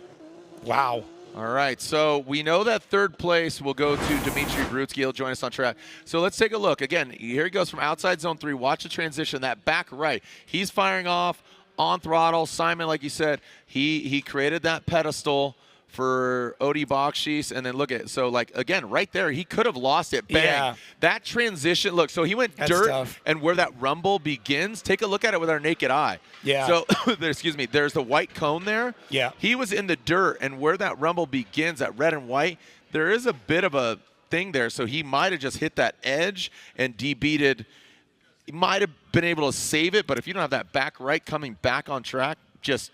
Wow. All right, so we know that third place will go to Dmitry Brutsky. He'll join us on track. So let's take a look. Again, here he goes from outside zone 3. Watch the transition, that back right. He's firing off on throttle. Simon, like you said, he created that pedestal for Odie Bakshish, and then look at, so like, again, right there, he could have lost it. Bang. Yeah. That transition, look, so he went dirt, tough. And where that rumble begins, take a look at it with our naked eye. Yeah. So, excuse me, there's the white cone there. Yeah. He was in the dirt, and where that rumble begins, that red and white, there is a bit of a thing there, so he might have just hit that edge and DB'd. He might have been able to save it, but if you don't have that back right coming back on track, just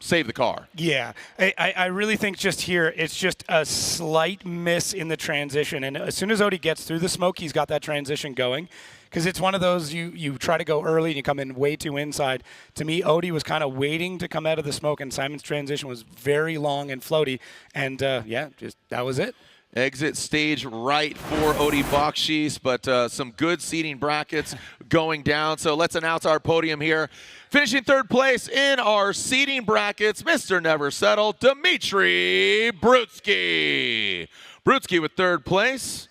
save the car. Yeah, I really think just here, it's just a slight miss in the transition. And as soon as Odie gets through the smoke, he's got that transition going. Because it's one of those, you try to go early and you come in way too inside. To me, Odie was kind of waiting to come out of the smoke, and Simon's transition was very long and floaty. And, yeah, just that was it. Exit stage right for Odie Bakshish, but some good seating brackets going down. So let's announce our podium here. Finishing third place in our seating brackets, Mr. Never Settle, Dmitry Brutsky. Brutsky with third place.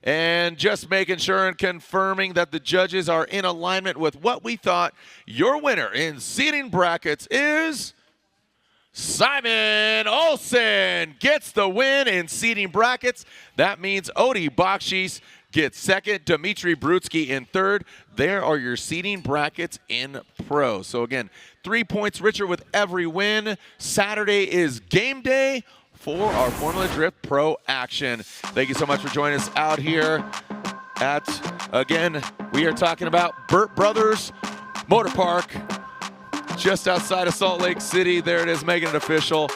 And just making sure and confirming that the judges are in alignment with what we thought. Your winner in seating brackets is Simon Olsen gets the win in seating brackets. That means Odie Bakshish gets second, Dmitry Brutsky in third. There are your seating brackets in pro. So again, 3 points richer with every win. Saturday is game day for our Formula Drift Pro action. Thank you so much for joining us out here at, again, we are talking about Burt Brothers Motor Park, just outside of Salt Lake City. There it is, making it official.